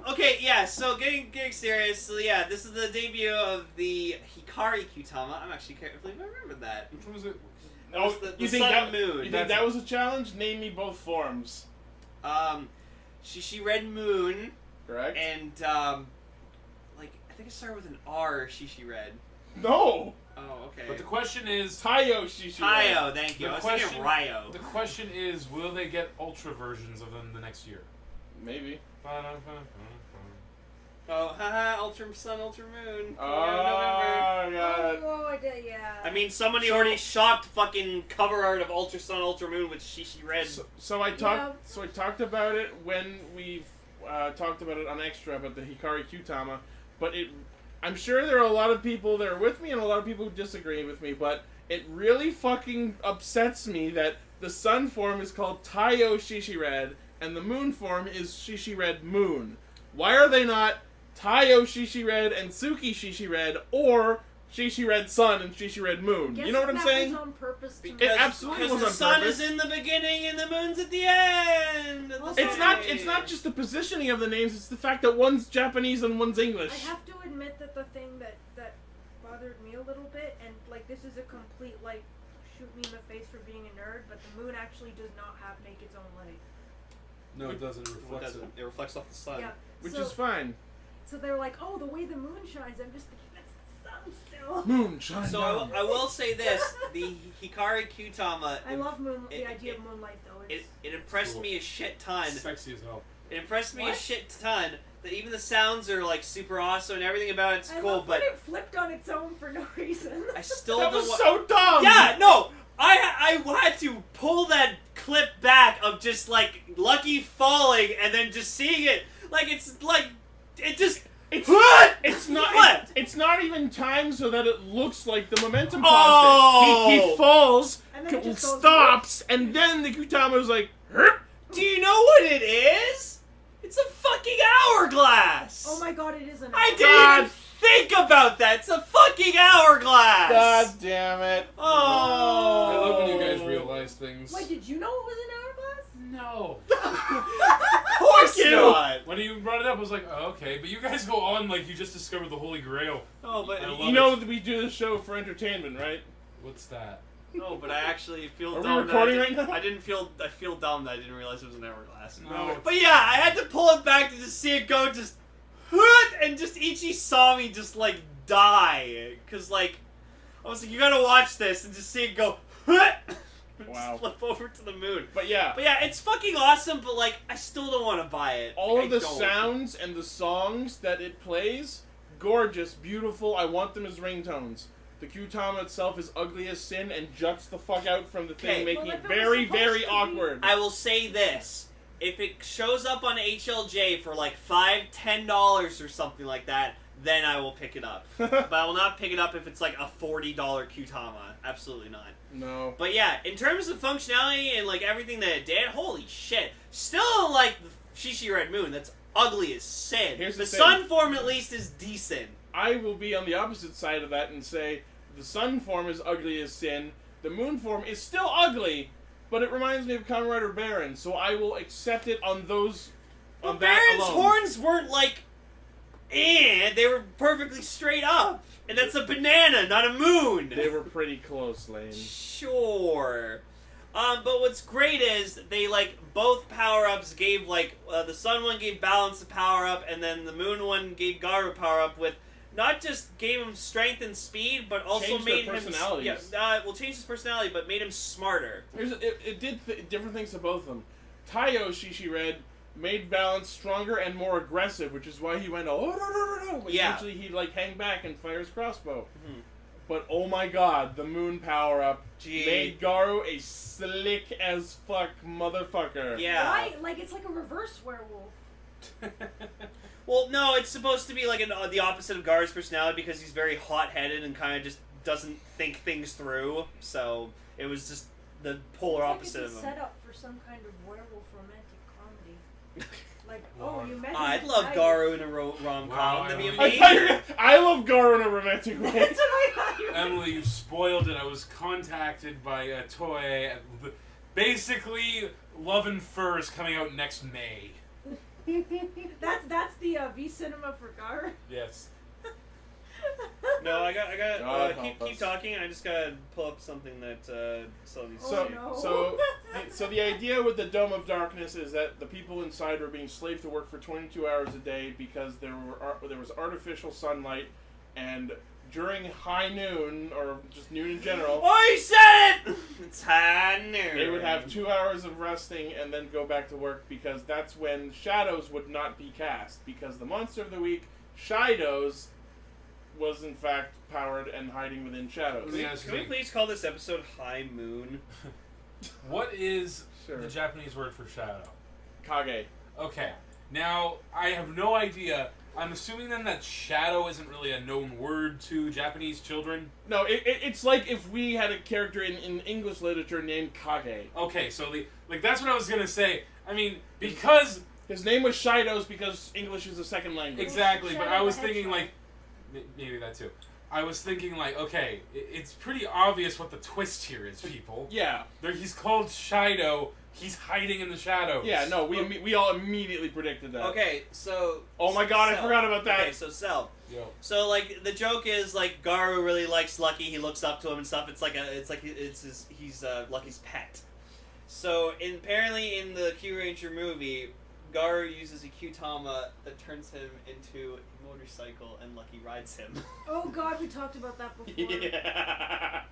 Okay, yeah, so getting serious, so yeah, this is the debut of the Hikari Kyutama. I'm actually can't believe I remembered that. Which one was it? That was the sun and moon. You think that was a challenge? Name me both forms. She Red Moon, Correct? and, like, I think it started with an R, Shishi Red. No. Oh, okay. But the question is, Tayo Shishi. Tayo, thank you. The I was thinking question- Ryo. the question is, will they get ultra versions of them the next year? Maybe. Oh, haha, Ultra Sun, Ultra Moon. Oh, November. God. Oh, I did, yeah. I mean, somebody already shopped fucking cover art of Ultra Sun, Ultra Moon with Shishi Red. So I talked about it when we talked about it on Extra about the Hikari Kyutama, but I'm sure there are a lot of people that are with me and a lot of people who disagree with me, but it really fucking upsets me that the sun form is called Taiyo Shishired and the moon form is Shishired Moon. Why are they not Taiyo Shishired and Tsuki Shishired or Shishired Sun and Shishired Moon? You know what I'm saying? Was on purpose to It absolutely was the on sun purpose. is in the beginning and the moon's at the end. Of the It's not just the positioning of the names, it's the fact that one's Japanese and one's English. I have to admit that the thing that bothered me a little bit, and like this is a complete like shoot me in the face for being a nerd, but the moon actually does not make its own light. No, it doesn't reflect it. It reflects off the sun. Yeah. Which so, is fine. So they're like, oh, the way the moon shines. I'm just thinking that's the sun still. Moon, shine So down. I will say this: the Hikari Kyutama. I love the idea of moonlight though. It impressed me a shit ton. Sexy as hell. It impressed me a What? shit ton that even the sounds are like super awesome and everything about it's I cool, love but when it flipped on its own for no reason. I still That don't was wa- so dumb! Yeah, no! I had to pull that clip back of just like Lucky falling and then just seeing it. Like it's like it just It's what? It's not. What? It's not even timed so that it looks like the momentum Oh! positive. He falls, And then it just goes, stops, and then the Kyutama's like, "Herp." Do you know what it is? It's a fucking hourglass. Oh my god, it is an. I hour. didn't God. even think about that. It's a fucking hourglass. God damn it! Oh. I love when you guys realize things. Wait, did you know it was an hourglass? No. Of course you. not. When you brought it up, I was like, oh, okay. But you guys go on like you just discovered the Holy Grail. Oh, but I love You know that we do this show for entertainment, right? What's that? no, but I actually feel Are we dumb. recording that right now? I feel dumb that I didn't realize it was an hourglass. No. But yeah, I had to pull it back to just see it go just and just Ichi saw me just like die. Cause like I was like, you gotta watch this and just see it go and Wow. just flip over to the moon. But yeah, But yeah, it's fucking awesome, but like I still don't want to buy it. all Like, of I the don't. sounds and the songs that it plays, gorgeous, beautiful. I want them as ringtones. The Kyutama itself is ugly as sin and juts the fuck out from the thing, Okay. making Well, it if it was very, supposed very to be- awkward. I will say this. If it shows up on HLJ for like $5-10 or something like that, then I will pick it up. But I will not pick it up if it's like a $40 Kyutama. Absolutely not. No. But yeah, in terms of functionality and like everything that it did, holy shit. Still like the Shishi Red Moon, that's ugly as sin. Here's the the thing. sun form at least is decent. I will be on the opposite side of that and say the sun form is ugly as sin. The moon form is still ugly, but it reminds me of Kamen Rider Baron, so I will accept it on those. But On that Baron's alone. horns weren't like, they were perfectly straight up. And that's a banana, not a moon. They were pretty close, Lane. Sure. But what's great is they like both power-ups gave like the sun one gave balance a power-up and then the moon one gave Garu power-up with not just gave him strength and speed but also Changed their made him personalities. well changed his personality but made him smarter. It did different things to both of them. Taiyo Shishired made balance stronger and more aggressive, which is why he went when Yeah. usually he'd like hang back and fire his crossbow. Mhm. But oh my god, the moon power up Gee. made Garu a slick as fuck motherfucker. Yeah. Why? Like it's like a reverse werewolf. Well, no, it's supposed to be like the opposite of Garu's personality because he's very hot-headed and kind of just doesn't think things through. So it was just the polar opposite It's of a him. setup for some kind of werewolf romantic comedy. Like, oh, you met him I'd at love night. Garu in a rom-com. Wow, That'd be I I, amazing. thought you were gonna- I love Garu in a romantic way. That's what I thought you were. Emily, you spoiled it. I was contacted by Toei. Basically, Love and Fur is coming out next May. That's the V cinema for Gar. Yes. No, I got. God Keep help us. talking. I just gotta pull up something that so needs. So, Oh, no. so the idea with the Dome of Darkness is that the people inside were being slaved to work for 22 hours a day because there was artificial sunlight, and during high noon or just noon in general, Oh, you said it! It's high noon. they would have 2 hours of resting and then go back to work because that's when shadows would not be cast because the monster of the week, Shidows, was in fact powered and hiding within shadows. Let me ask Can we you, please call this episode High Moon? what is Sure. the Japanese word for shadow? Kage. Okay. Now, I have no idea, I'm assuming then that shadow isn't really a known word to Japanese children. No, it's like if we had a character in English literature named Kage. Okay, so that's what I was gonna say. I mean, because His name was Shido's because English is a second language. exactly, but Shadow I was the thinking Hedgehog. maybe that too. I was thinking okay, it's pretty obvious what the twist here is, people. Yeah. He's called Shido. He's hiding in the shadows. Yeah, no, we all immediately predicted that. Okay, so... Oh my god, I Cell. forgot about that. Okay, so Cell. Yo. So, like, the joke is, like, Garu really likes Lucky, he looks up to him and stuff, he's Lucky's pet. So, apparently in the Kyuranger movie, Garu uses a Kyutama that turns him into a motorcycle and Lucky rides him. Oh god, we talked about that before. Yeah.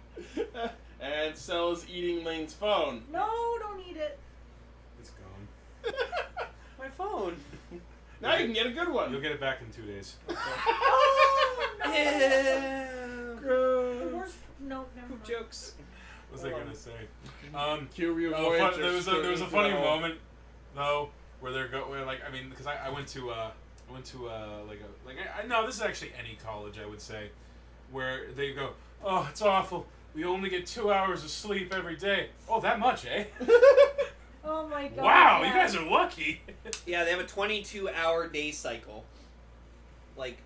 And Cell's eating Lane's phone. No, don't eat it. It's gone. My phone. Now you can get a good one. You'll get it back in 2 days. Oh, no. Yeah. The Gross. worst. No, never Poop mind. jokes. What was I gonna say? Kyoryu Oh, Voyager there was a skirting funny through. moment though where they're going because I went to no, this is actually any college I would say, where they go, oh, it's awful, we only get 2 hours of sleep every day. Oh, that much, eh? Oh my god. Wow, yeah. you guys are lucky. Yeah, they have a 22-hour day cycle. Like,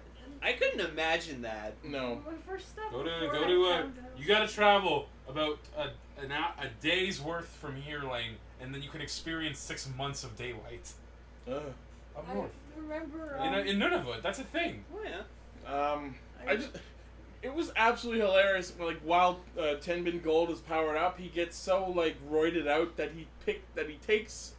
I couldn't imagine that. No. When first stuff Go before to I found out. you gotta travel about a day's worth from here, Lane, and then you can experience 6 months of daylight up I north. remember. In Nunavut, that's a thing. Oh, yeah. It was absolutely hilarious. Like while Tenbin Gold is powered up, he gets so like roided out that he takes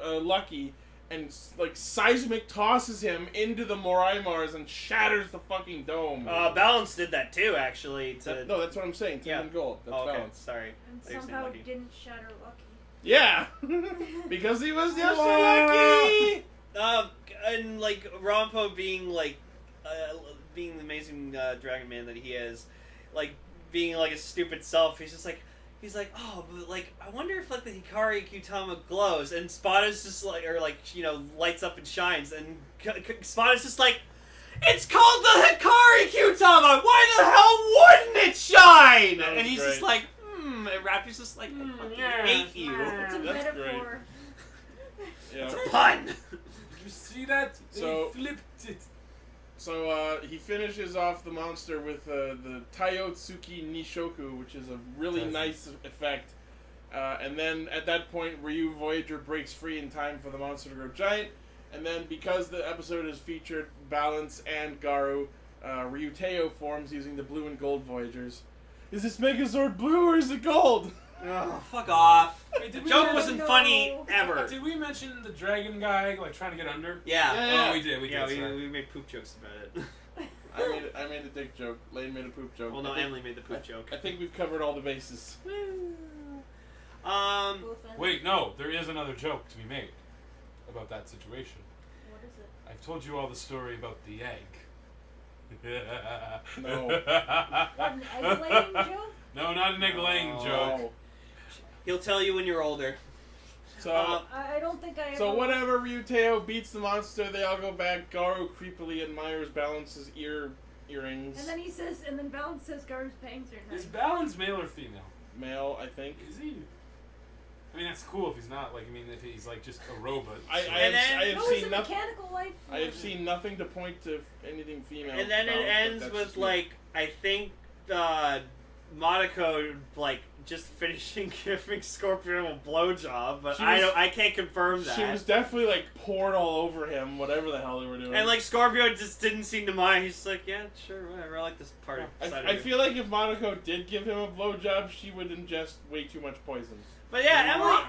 Lucky and like seismic tosses him into the Morai Mars and shatters the fucking dome. Balance did that too, actually. No, that's what I'm saying. Tenbin Yeah. Gold. That's okay, Balance. sorry. And I was saying somehow Lucky. didn't shatter Lucky. Yeah, because he was just so lucky. And like Rampo being like, being the amazing Dragon Man that he is, like being like a stupid self. He's like, oh, but like I wonder if like the Hikari Kyutama glows, and Spada's just like, or like lights up and shines, and Spada's just like, it's called the Hikari Kyutama. Why the hell wouldn't it shine? That was And he's great. just like, and Rappy's just like, I fucking yeah. hate you. It's a That's metaphor. Yeah. It's a pun. Did you see that? So- They flipped it. So he finishes off the monster with the Taiotsuki Nishoku, which is a really Does it? nice effect. And then at that point, Ryu Voyager breaks free in time for the monster to grow giant. And then because the episode has featured Balance and Garu, Ryu Teo forms using the blue and gold Voyagers. Is this Megazord blue or is it gold? Oh, fuck off. Wait, The did we joke mention- wasn't funny ever. Did we mention the dragon guy like trying to get under? Yeah. Yeah. Oh, we did. We Yeah, did. sorry. we made poop jokes about it. I made a dick joke. Lane made a poop joke. Well, no, I think- Emily made the poop joke. I think we've covered all the bases. Um, Both ends. Wait, no. There is another joke to be made about that situation. What is it? I've told you all the story about the egg. No. What, an egg-laying joke? No, not an egg-laying joke. Oh. he'll tell you when you're older. So, I don't think I ever... so whenever Ryuteo beats the monster, they all go back. Garu creepily admires Balance's earrings. And then he says, and then Balance says Garu's pangs are nice. Is Balance male or female? Male, I think. Is he? I mean, that's cool if he's not. Like, I mean, if he's like just a robot. I so- And then- have No, he's seen a nothing. mechanical life. I have seen nothing to point to anything female. And then it about, but ends that's with, just me. like, I think, Monaco, like, just finishing giving Scorpion a blowjob, but She was- I can't confirm that. She was definitely like poured all over him, whatever the hell they were doing. And, like, Scorpio just didn't seem to mind. He's just like, yeah, sure, whatever. I like this part. I feel like if Monaco did give him a blowjob, she would ingest way too much poison. But yeah, What?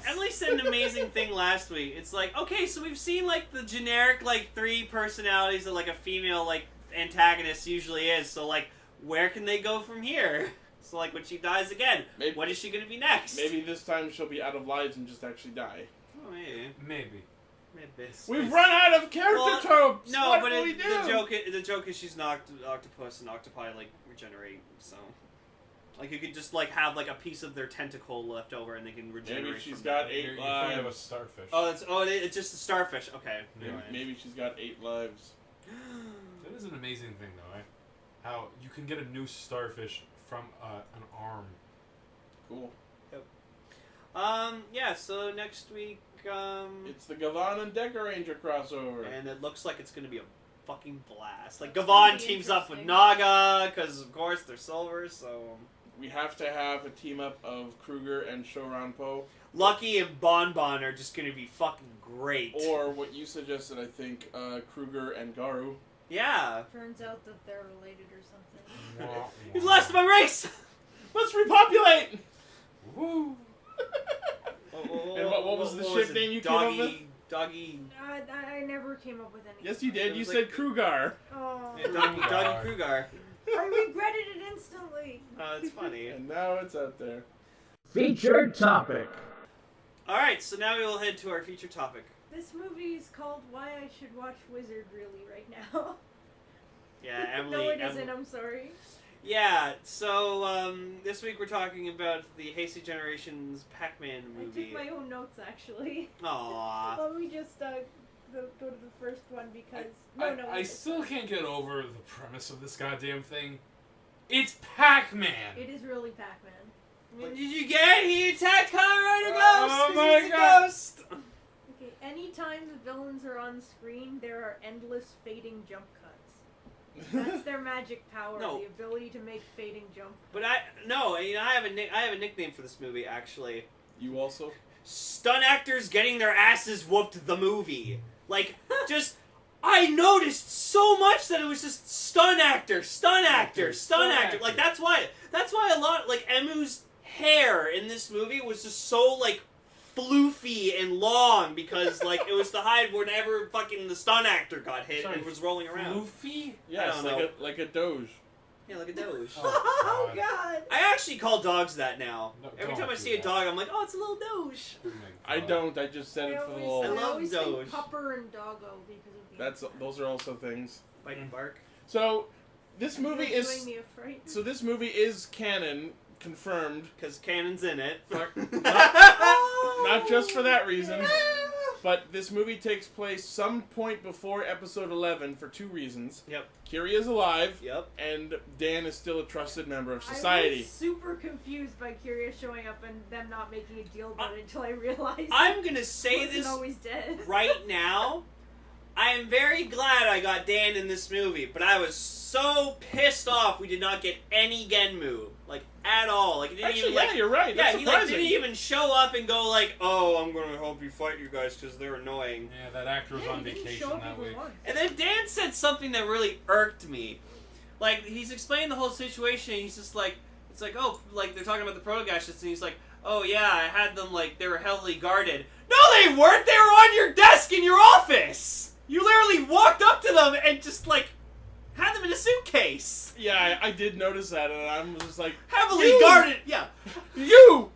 Emily said an amazing thing last week. It's like, okay, so we've seen like the generic like 3 personalities that like a female like antagonist usually is. So like, where can they go from here? So like, when she dies again, Maybe- what is she gonna be next? Maybe this time she'll be out of lives and just actually die. Oh, maybe. Maybe. We've run out of character Well, tropes. No, what but will we do? the joke is she's an octopus, and octopi like regenerate. So, like you could just like have like a piece of their tentacle left over, and they can regenerate. Maybe she's from got that. 8 You're thinking of a lives. starfish. Oh, it's just a starfish. Okay. Yeah. Anyway. Maybe she's got 8 lives. That is an amazing thing, though, right? How you can get a new starfish from an arm. Cool. Yeah, so next week, It's the Gavan and Ranger crossover. and it looks like it's gonna be a fucking blast. Like, That's Gavan gonna be teams up with interesting. Naga, because, of course, they're silver, so... We have to have a team up of Kruger and Shoranpo. Lucky and Bonbon are just gonna be fucking great. Or what you suggested, I think, Kruger and Garu. Yeah. Turns out that they're related or something. You've lost my race! Let's repopulate! Woo! And what was the ship it? name you came up with? Doggy... I never came up with anything. Yes, you did. It You was said like- Krugar. Oh, Yeah, Doggy Krugar. I regretted it instantly. It's funny. And now it's out there. Featured topic. Alright, so now we will head to our feature topic. This movie is called Why I Should Watch Wizard Really right now. Yeah, Emily... No, it isn't. I'm sorry. Yeah, so, this week we're talking about the Heisei Generations Pac-Man I movie. took my own notes actually. Aww. Let me just go to the first one because I still can't get over the premise of this goddamn thing. It's Pac-Man! It is really Pac-Man. I mean, Did you get it? He attacked Kamen Rider Ghost! Oh 'cause my he's a God. ghost! okay, anytime the villains are on screen, there are endless fading jump cuts. That's their magic power, No. the ability to make fading jump. But I have a nickname for this movie, actually. You also? Stunt actors getting their asses whooped the movie. Like, just... I noticed so much that it was just stunt actor. Like, that's why a lot, like, Emu's hair in this movie was just so, like, floofy and long because, like, it was to hide whenever fucking the stunt actor got hit Sorry, and was rolling around. Floofy? Yes, don't know. like a Doge. Yeah, like a Doge. Oh God! I actually call dogs that now. No, Every don't time I do see a that. dog, I'm like, oh, it's a little Doge. Oh my I God. don't. I just said it for the I lol. love always think Doge. Pupper and Doggo because of the. Those are also things. Bite and bark. So this movie You're is doing me a fright. so this movie is canon, confirmed. Because Cannon's in it. Fuck. Oh! Not just for that reason, but this movie takes place some point before episode 11 for two reasons. Yep. Kiri is alive, Yep. and Dan is still a trusted member of I society. was super confused by Curious showing up and them not making a deal about it until I realized I'm gonna he say wasn't this always dead. right now. I am very glad I got Dan in this movie, but I was so pissed off we did not get any Genmu. Like, at all. Like, it didn't Actually, even, like... yeah, you're right. Yeah, That's he, like, surprising. didn't even show up and go, like, oh, I'm gonna help you fight you guys because they're annoying. Yeah, that actor was Yeah, on he didn't vacation show up that even week. once. And then Dan said something that really irked me. Like, he's explaining the whole situation, and he's just like, it's like, oh, like, they're talking about the proto-gashes, and he's like, oh, yeah, I had them, like, they were heavily guarded. No, they weren't! They were on your desk in your office! You literally walked up to them and just, like, had them in a suitcase. Yeah, I did notice that, and I was just like, Heavily You! guarded, yeah. You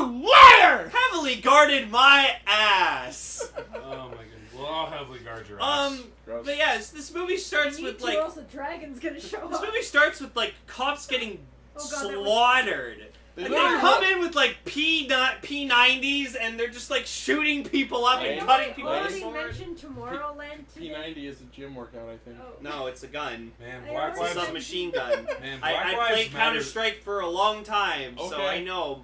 liar! Heavily guarded my ass. Oh my goodness. We'll all heavily guard your Um, ass. Gross. but yeah, this movie starts You need with, to, like, or else the dragon's gonna show this up. movie starts with, like, cops getting Oh God, that was- slaughtered. They Like, literally they come in with, like, P90s, and they're just, like, shooting people up Hey. and No, cutting I people with a already sword. mentioned Tomorrowland today. P90 is a gym workout, I think. Oh. No, it's a gun. Man, I Black It's a already Lives submachine gun. Man, Black I Lives played Matter. Counter-Strike for a long time, so Okay. I know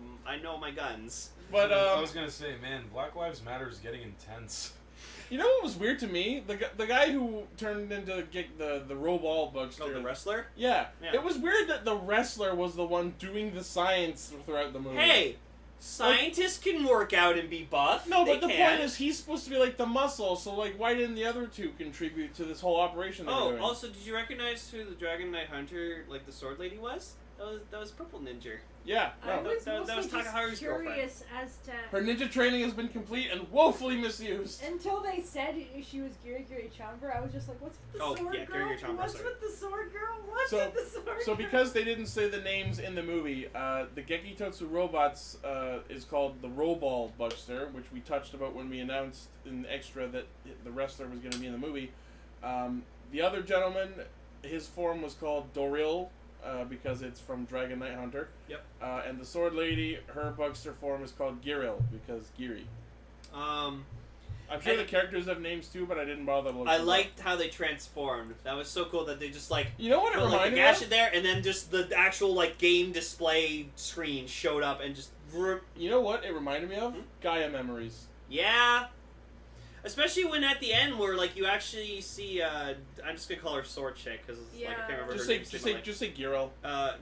my guns. But I was gonna say, man, Black Lives Matter is getting intense. you know what was weird to me? The guy who turned into the Roball Oh, Bugster. the wrestler? Yeah. Yeah. It was weird that the wrestler was the one doing the science throughout the movie. Hey, scientists can work out and be buff. No, but They the can. point is he's supposed to be like the muscle, so like why didn't the other two contribute to this whole operation they were Oh, doing? also, did you recognize who the Dragon Knight Hunter, like the sword lady was? That was Purple Ninja. Yeah, I no. was that was mostly just Takaharu's curious as to Her ninja training has been complete and woefully misused. until they said she was Giri Chamber. I was just like, "What's with the Oh, sword yeah, girl? Giri Chamber, What's sorry. with the sword girl? What's So- with the sword So girl?" because they didn't say the names in the movie, the Gekitotsu robots is called the Roball Bugster, which we touched about when we announced in the extra that the wrestler was going to be in the movie. The other gentleman, his form was called Doril, because it's from Dragon Knight Hunter. Yep. And the sword lady, her Bugster form is called Giril, because Giri. I'm sure And- the characters have names too, but I didn't bother looking. I them up. liked how they transformed. That was so cool that they just like You know what it put like a reminded me gash of? in there, and then just the actual like game display screen showed up and just You know what it reminded me of? Hmm? Gaia Memories. yeah. Especially when at the end where like you actually see I'm just gonna call her Sword Chick because like, I can't remember Just her say, name. just say Girl.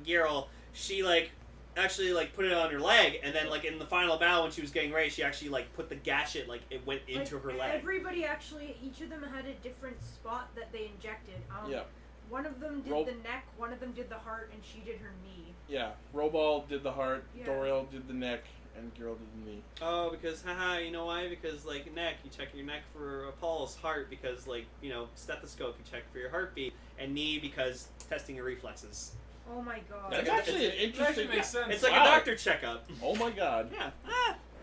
Girl. She like actually like put it on her leg, and then like in the final battle when she was getting ready, she actually like put the gashet like it went into her leg. Everybody actually, each of them had a different spot that they injected. Yeah. One of them did the neck, one of them did the heart, and she did her knee. Yeah. Robal did the heart, Yeah. Doriel did the neck, and Girl did the knee. Oh, because haha, you know why? Because like neck, you check your neck for a pulse. Heart, because like stethoscope, you check for your heartbeat, and knee because testing your reflexes. Oh my god. That's Like, actually an It interesting. actually makes sense. It's like Wow. a doctor checkup. Oh my god. Yeah.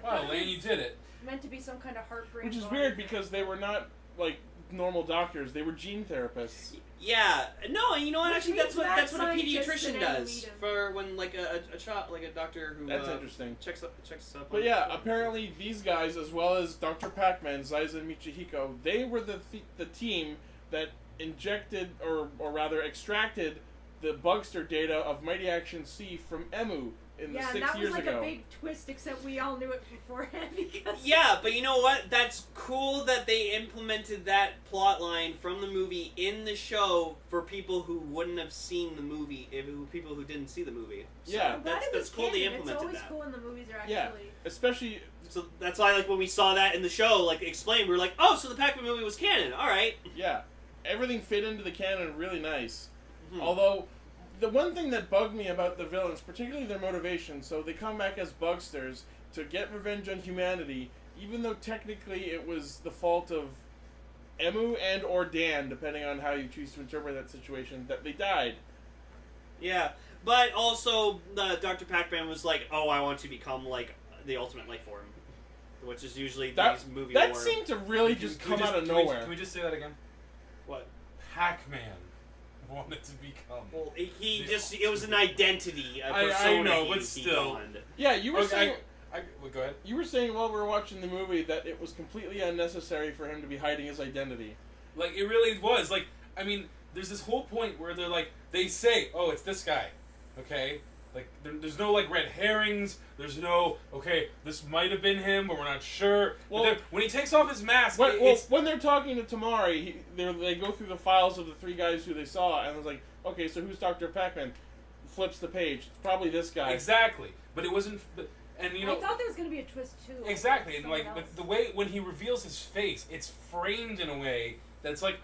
Wow, Lane, you did it. Meant to be some kind of heartbreak. Which is weird because they were not like normal doctors; they were gene therapists. Yeah. No, and you know what? Which Actually, means that's what a scientists pediatrician and does animators. for when like a child, like a doctor who That's interesting. checks up. But yeah, apparently these guys, as well as Dr. Pac-Man, Zaiza and Michihiko, they were the team that injected, or rather extracted, the Bugster data of Mighty Action C from Emu in Yeah, and 6 that was years like ago. a big twist, except we all knew it beforehand because. Yeah, but you know what? That's cool that they implemented that plot line from the movie in the show for people who wouldn't have seen the movie, people who didn't see the movie. So Yeah. I'm glad it that's was cool they canon. implemented It's always that. cool when the movies are actually. Yeah, especially So that's why, like, when we saw that in the show, like, explained, we were like, oh, so the Pac-Man movie was canon. All right. yeah, everything fit into the canon really nice. Mhm. Although, the one thing that bugged me about the villains, particularly their motivation, so they come back as Bugsters to get revenge on humanity, even though technically it was the fault of Emu and or Dan, depending on how you choose to interpret that situation, that they died. Yeah, but also Dr. Pac-Man was like, oh, I want to become, like, the ultimate life form, which is usually these movie That lore. seemed to really Can just we come out of can we- nowhere. Can we just say that again? What? Pac-Man wanted to become. Well, it was an identity, a I persona know, he but still. donned. Yeah, you were saying... Well, go ahead. You were saying while we were watching the movie that it was completely unnecessary for him to be hiding his identity. Like, it really was. Like, I mean, there's this whole point where they're like, they say, oh, it's this guy. Okay? Like, there's no, like, red herrings. There's no, okay, this might have been him, but we're not sure. Well- But then, when he takes off his mask, When they're talking to Tamari, they go through the files of the three guys who they saw, and it's like, okay, so who's Dr. Pac-Man? Flips the page. It's probably this guy. Exactly. But it wasn't... And, you know... I thought there was going to be a twist too. Exactly, and Someone like, else. but the way when he reveals his face, it's framed in a way that's like,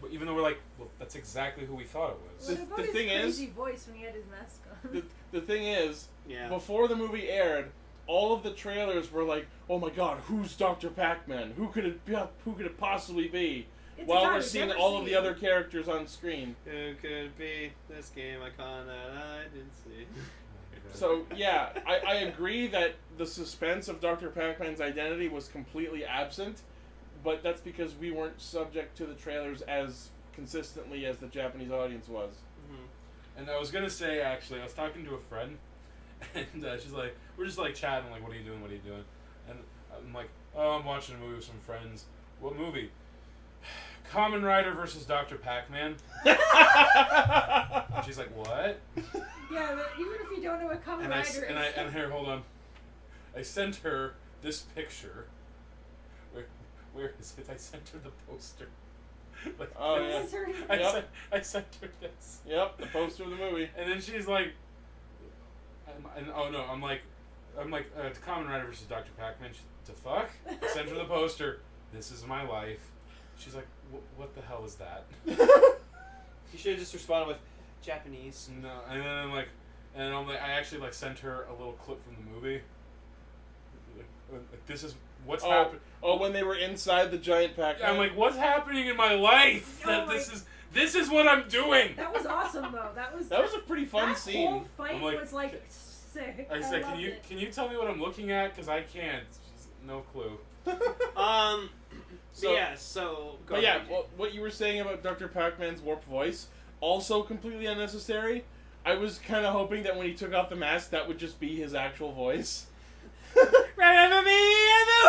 but even though we're like, well, that's exactly who we thought it was. What about the his thing is- crazy voice when he had his mask on? The thing is, Yeah. before the movie aired, all of the trailers were like, oh my god, who's Dr. Pac-Man? Who could it possibly be? It's a While guy we're we've seeing never all of the seen. other characters on screen. Who could be this game icon that I didn't see? So, yeah, I agree that the suspense of Dr. Pac-Man's identity was completely absent, but that's because we weren't subject to the trailers as consistently as the Japanese audience was. And I was gonna say, actually, I was talking to a friend, and she's like, we're just like chatting, like, what are you doing? What are you doing? And I'm like, oh, I'm watching a movie with some friends. What movie? Kamen Rider versus Dr. Pac-Man. And she's like, what? Yeah, but even if you don't know what Kamen And Rider is. and here, hold on. I sent her this picture. Where is it? I sent her the poster. Like, Oh, yeah. What's her name? Yep. I sent her this. Yep, the poster of the movie. And then she's like, I'm like, Kamen Rider versus Dr. Pac-Man. The fuck? Sent her the poster. This is my life. She's like, what the hell is that? You should have just responded with Japanese. No, and then I'm like, I actually like sent her a little clip from the movie. Like, this is what's happening. Oh, when they were inside the giant Pac-Man. I'm like, what's happening in my life? Oh That my- this is what I'm doing. That was awesome though. That was That was a pretty fun that scene. whole fight I'm like, was like sick. I said, loved it. can you tell me what I'm looking at? Because I can't. She's, no clue. So- So go But yeah, ahead. well, what you were saying about Dr. Pac-Man's warped voice, also completely unnecessary. I was kind of hoping that when he took off the mask, that would just be his actual voice. Remember me, Emu?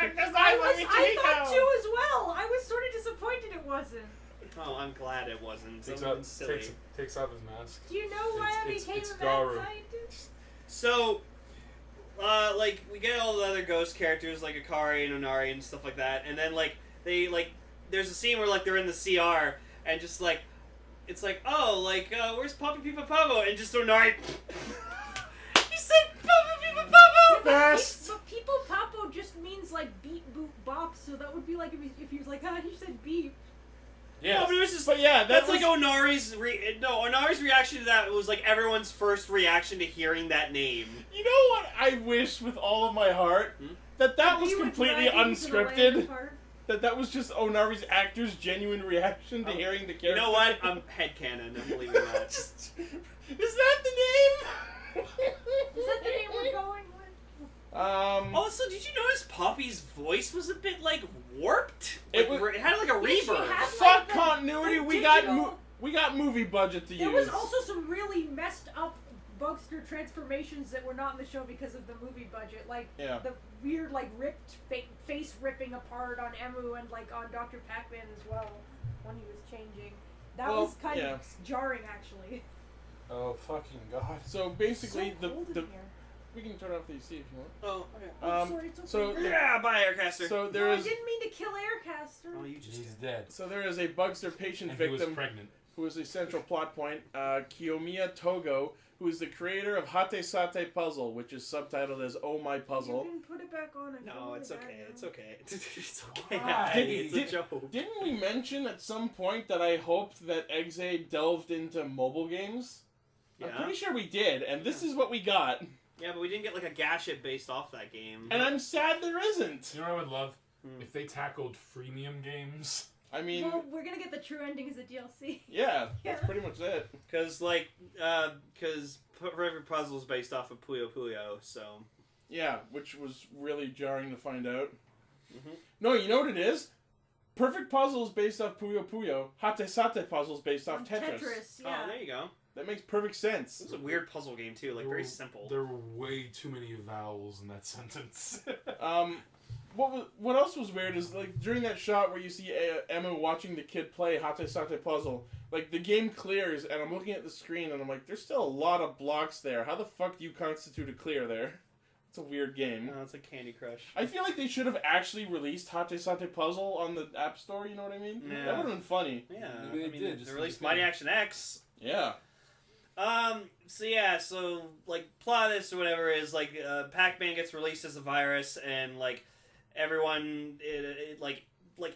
I thought too as well. I was sort of disappointed it wasn't. Oh, I'm glad it wasn't. Takes Something off, silly. takes off his mask. Do you know why I It's became a Garu. mad scientist? So, like, we get all the other ghost characters, like Hikari and Onari and stuff like that, and then, like, there's a scene where, like, they're in the CR, and just, like, it's like, oh, like, where's Papa Pipa Pavo? And just Onari... He said Papa Pipa Pavo! Best. But people papo just means like beep boop bop, so that would be like if he was like, he said beep. Yeah, No, but it was just... But yeah, That's was, like Onari's Onari's reaction to that was like everyone's first reaction to hearing that name. You know what I wish with all of my heart? That was You would completely drag into the land unscripted. part. That was just Onari's actor's genuine reaction to hearing the character. You know what? I'm headcanon. I'm believing that. Is that the name? Is that the name we're going with? Also, did you notice Poppy's voice was a bit like warped? It Like, was- it had like a Yeah, she reverb. had- Fuck like the- continuity. the We got digital- we got movie budget to There use. was also some really messed up Bugster transformations that were not in the show because of the movie budget, like Yeah. the weird like ripped face ripping apart on Emu and like on Dr. Pac-Man as well when he was changing. That Well, was kind yeah. of jarring actually. Oh fucking god. So basically, so cold in the here. we can turn off the AC if you want. Oh, okay. Oh, sorry, it's okay. so Yeah, bye, Aircaster. So No, there I is didn't mean to kill Aircaster. Oh, you just He's dead. so there is a Bugster patient And he was victim pregnant. who is a central plot point. Kiyomiya Togo, who is the creator of Hate Sate Puzzle, which is subtitled as Oh My Puzzle. You can put it back on. I feel No, really it's bad okay. now. It's okay. It's okay. Why? It's a joke. Didn't we mention at some point that I hoped that Ex-Aid delved into mobile games? I'm Yeah. pretty sure we did, and this is what we got. Yeah, but we didn't get like a Gashit based off that game. And I'm sad there isn't. You know what I would love? Hmm. If they tackled freemium games. I mean, Well, we're gonna get the true ending as a DLC. yeah, that's Yeah. pretty much it. Because Perfect Puzzle is based off of Puyo Puyo, so... Yeah, which was really jarring to find out. Mhm. No, you know what it is? Perfect Puzzle is based off Puyo Puyo. Hate Sate Puzzle is based off Tetris. Yeah. Oh, there you go. That makes perfect sense. This is a weird puzzle game, too. Like, very simple. There were way too many vowels in that sentence. What else was weird is like during that shot where you see Emma watching the kid play Hate Sate Puzzle, like the game clears and I'm looking at the screen and I'm like, there's still a lot of blocks there. How the fuck do you constitute a clear there? It's a weird game. Oh, it's like Candy Crush. I feel like they should have actually released Hate Sate Puzzle on the App Store, you know what I mean? Yeah. That would have been funny. Yeah, Maybe they did, They just released like Mighty that. Action X. Yeah. So like, plot of this or whatever is, like, Pac-Man gets released as a virus, and, like, everyone, it like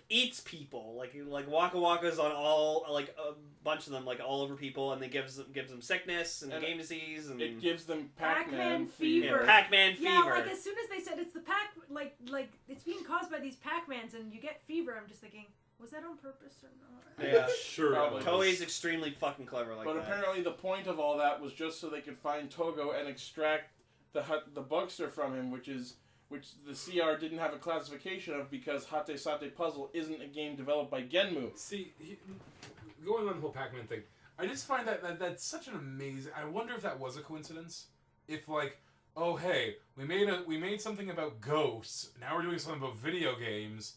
eats people. Like Waka Waka's on all, like, a bunch of them, like, all over people, and then gives them sickness and game disease, and... It gives them Pac-Man Pac-Man fever. Yeah, Pac-Man Yeah, fever. like as soon as they said it's the like it's being caused by these Pac-Mans and you get fever, I'm just thinking, was that on purpose or not? Yeah. Sure. Probably. Toei's extremely fucking clever like But that. apparently the point of all that was just so they could find Togo and extract the Bugster from him, which the CR didn't have a classification of because Hate Sate Puzzle isn't a game developed by Genmu. See, going on the whole Pac-Man thing, I just find that's such an amazing... I wonder if that was a coincidence. If, like, oh, hey, we made something about ghosts, now we're doing something about video games...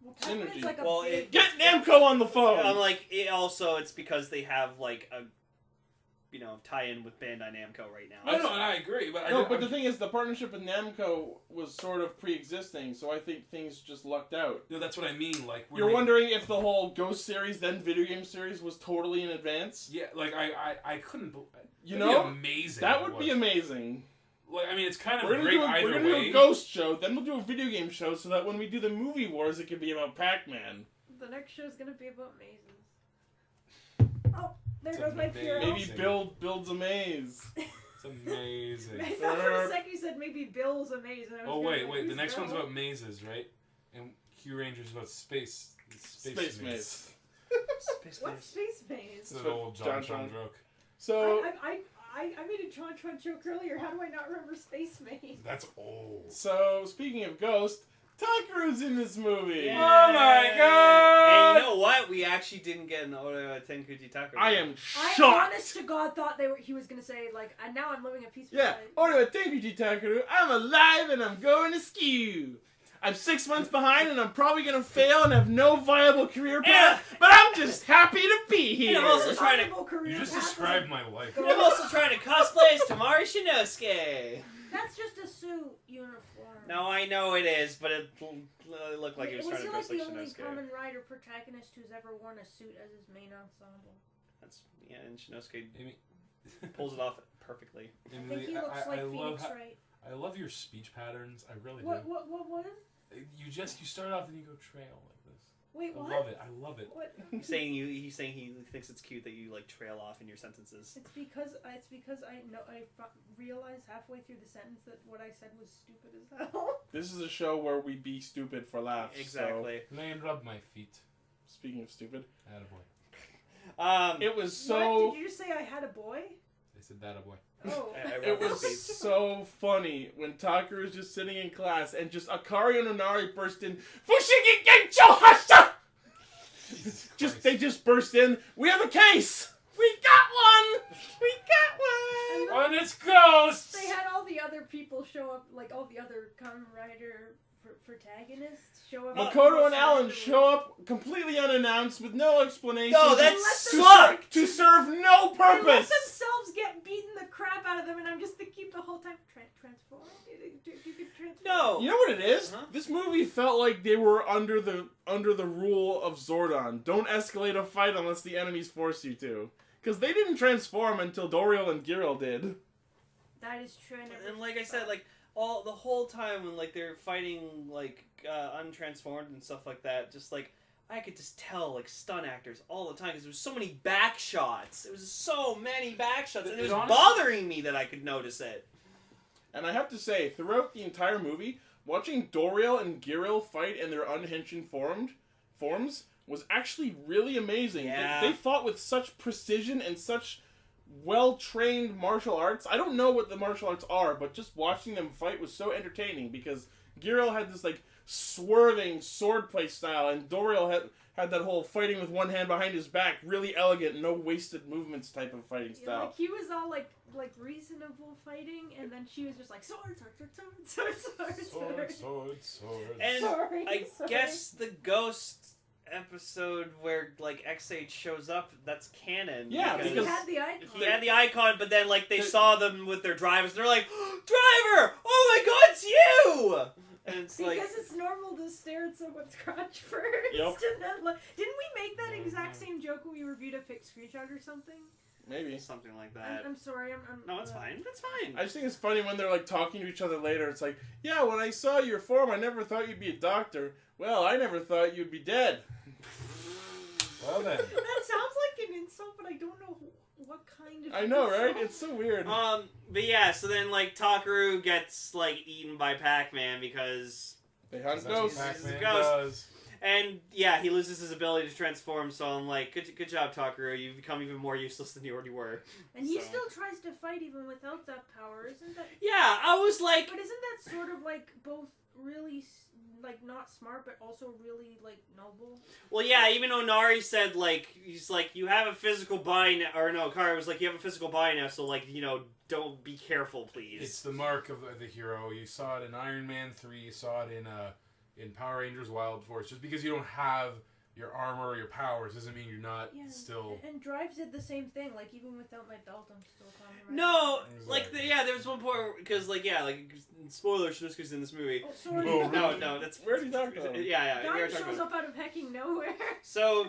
Well, Pac-Man's Synergy. like a Well, big... Get Namco on the phone! I'm like, it's because they have, like, a, tie-in with Bandai Namco right now. No, and I agree, but No, but the thing is, the partnership with Namco was sort of pre-existing, so I think things just lucked out. No, that's what I mean. Like, You're wondering if the whole Ghost series, then video game series, was totally in advance? Yeah, like I couldn't. You It'd be know, amazing. that if it would be was. amazing. Like, I mean, it's kind of We're great gonna either do way. a Ghost show, then we'll do a video game show, so that when we do the movie wars, it can be about Pac-Man. The next show's gonna be about mazes. Oh, there It's goes my amazing. Puro. Maybe builds a maze. It's amazing. I thought for a sec you said maybe Bill's a maze. And I was Oh gonna be like, wait, the who's next Bill? one's about mazes, right? And Kyuranger's about space. Space maze. What's Space Maze? It's an old John joke. So, I made a Tron joke earlier. How do I not remember Space Maze? That's old. so speaking of Ghost, Takeru's in this movie. Yeah. Oh my god! And you know what? We actually didn't get an Ore Tenkuji Takeru. I am I shocked. honest to God thought he was gonna say like, and now I'm living a peaceful Yeah, life. Ore Tenkuji Takeru, I'm alive and I'm going to skew. I'm 6 months behind and I'm probably gonna fail and have no viable career path, but I'm just happy to be here. And I'm also trying to. Viable career You just path. described my life. I'm also trying to cosplay as Tamari Shinosuke. That's just a suit uniform. No, I know it is, but it looked like he was Was trying he to like dress like the only Shinosuke. Kamen Rider protagonist who's ever worn a suit as his main ensemble? That's and Shinosuke Amy, pulls it off perfectly. I think he looks like Phoenix Wright. I love your speech patterns. I really What? do. What? You start off and you go trail like this. Wait, what? I love it. I love it. What? He's saying he thinks it's cute that you like trail off in your sentences. It's because I realized halfway through the sentence that what I said was stupid as hell. This is a show where we be stupid for laughs. Exactly. Lay and rub my feet. So, speaking of stupid, Attaboy. it was What? so. Did you just say I had a boy? They said that a boy. Oh. It was so funny when Takeru was just sitting in class and just Akari and Onari burst in. Fushigi Gencho Hashta! They just burst in. We have a case. We got one. We got one. On its ghosts. They had all the other people show up, like all the other Kamen Rider protagonists show up. Makoto and Alan show up completely unannounced with no explanation. No, that Let to sucked. to serve no They let purpose. themselves get beaten the crap out of them, and I'm just thinking the whole time, transform? You could transform? No. You know what it is? Huh? This movie felt like they were under the rule of Zordon. Don't escalate a fight unless the enemies force you to. Because they didn't transform until Doriel and Giril did. That is true. And like I said, like the whole time when like they're fighting like untransformed and stuff like that, just like I could just tell like stunt actors all the time because there was so many back shots. It was so many back shots, and it was honestly- bothering me that I could notice it. And I have to say, throughout the entire movie, watching Doriel and Giril fight in their unhinged forms was actually really amazing. Yeah. They fought with such precision and such well-trained martial arts. I don't know what the martial arts are, but just watching them fight was so entertaining because Giril had this like swerving swordplay style, and Doriel had that whole fighting with one hand behind his back, really elegant, no wasted movements type of fighting Yeah, style. like he was all like reasonable fighting, and then she was just like sword. And Sorry, I sorry. guess the ghost episode where like Ex-Aid shows up, that's canon. Yeah, He because had the icon. he had the icon, but then like they The- saw them with their drivers, and they're like, "Driver! Oh my God, it's you!" And it's Because like, it's normal to stare at someone's crotch first. Yep. And then, didn't we make that exact same joke when we reviewed a fixed screenshot or something? Maybe. something like that. I'm sorry. I'm No, it's fine. That's fine. I just think it's funny when they're like talking to each other later. It's like, yeah, when I saw your form, I never thought you'd be a doctor. Well, I never thought you'd be dead. Well then. That sounds like an insult, but I don't know what kind of. I know, right? insult. It's so weird. But yeah, so then like Takeru gets like eaten by Pac-Man because, They hunt That's what ghosts. Pac-Man Pac-Man does. and yeah, he loses his ability to transform. So I'm like, good job, Takeru. You've become even more useless than you already were. And he So- still tries to fight even without that power, isn't that? Yeah, I was like, But isn't that sort of like both really like not smart, but also really like noble? well, yeah. Even Onari said like, he's like, you have a physical body now, or no, Kara was like, you have a physical body now, so like, don't be careful, please. It's the mark of the hero. You saw it in Iron Man 3. You saw it in Power Rangers Wild Force. Just because you don't have your armor or your powers doesn't mean you're not Yeah. still... And Drives did the same thing. Like even without my belt, I'm still Kamen Rider. No, Exactly. like there was one point because like spoiler, Shinosuke's in this movie. Oh, sorry. Oh, No, no, that's Where did he talk about? Yeah, we Guy were talking shows about. up out of hecking nowhere. So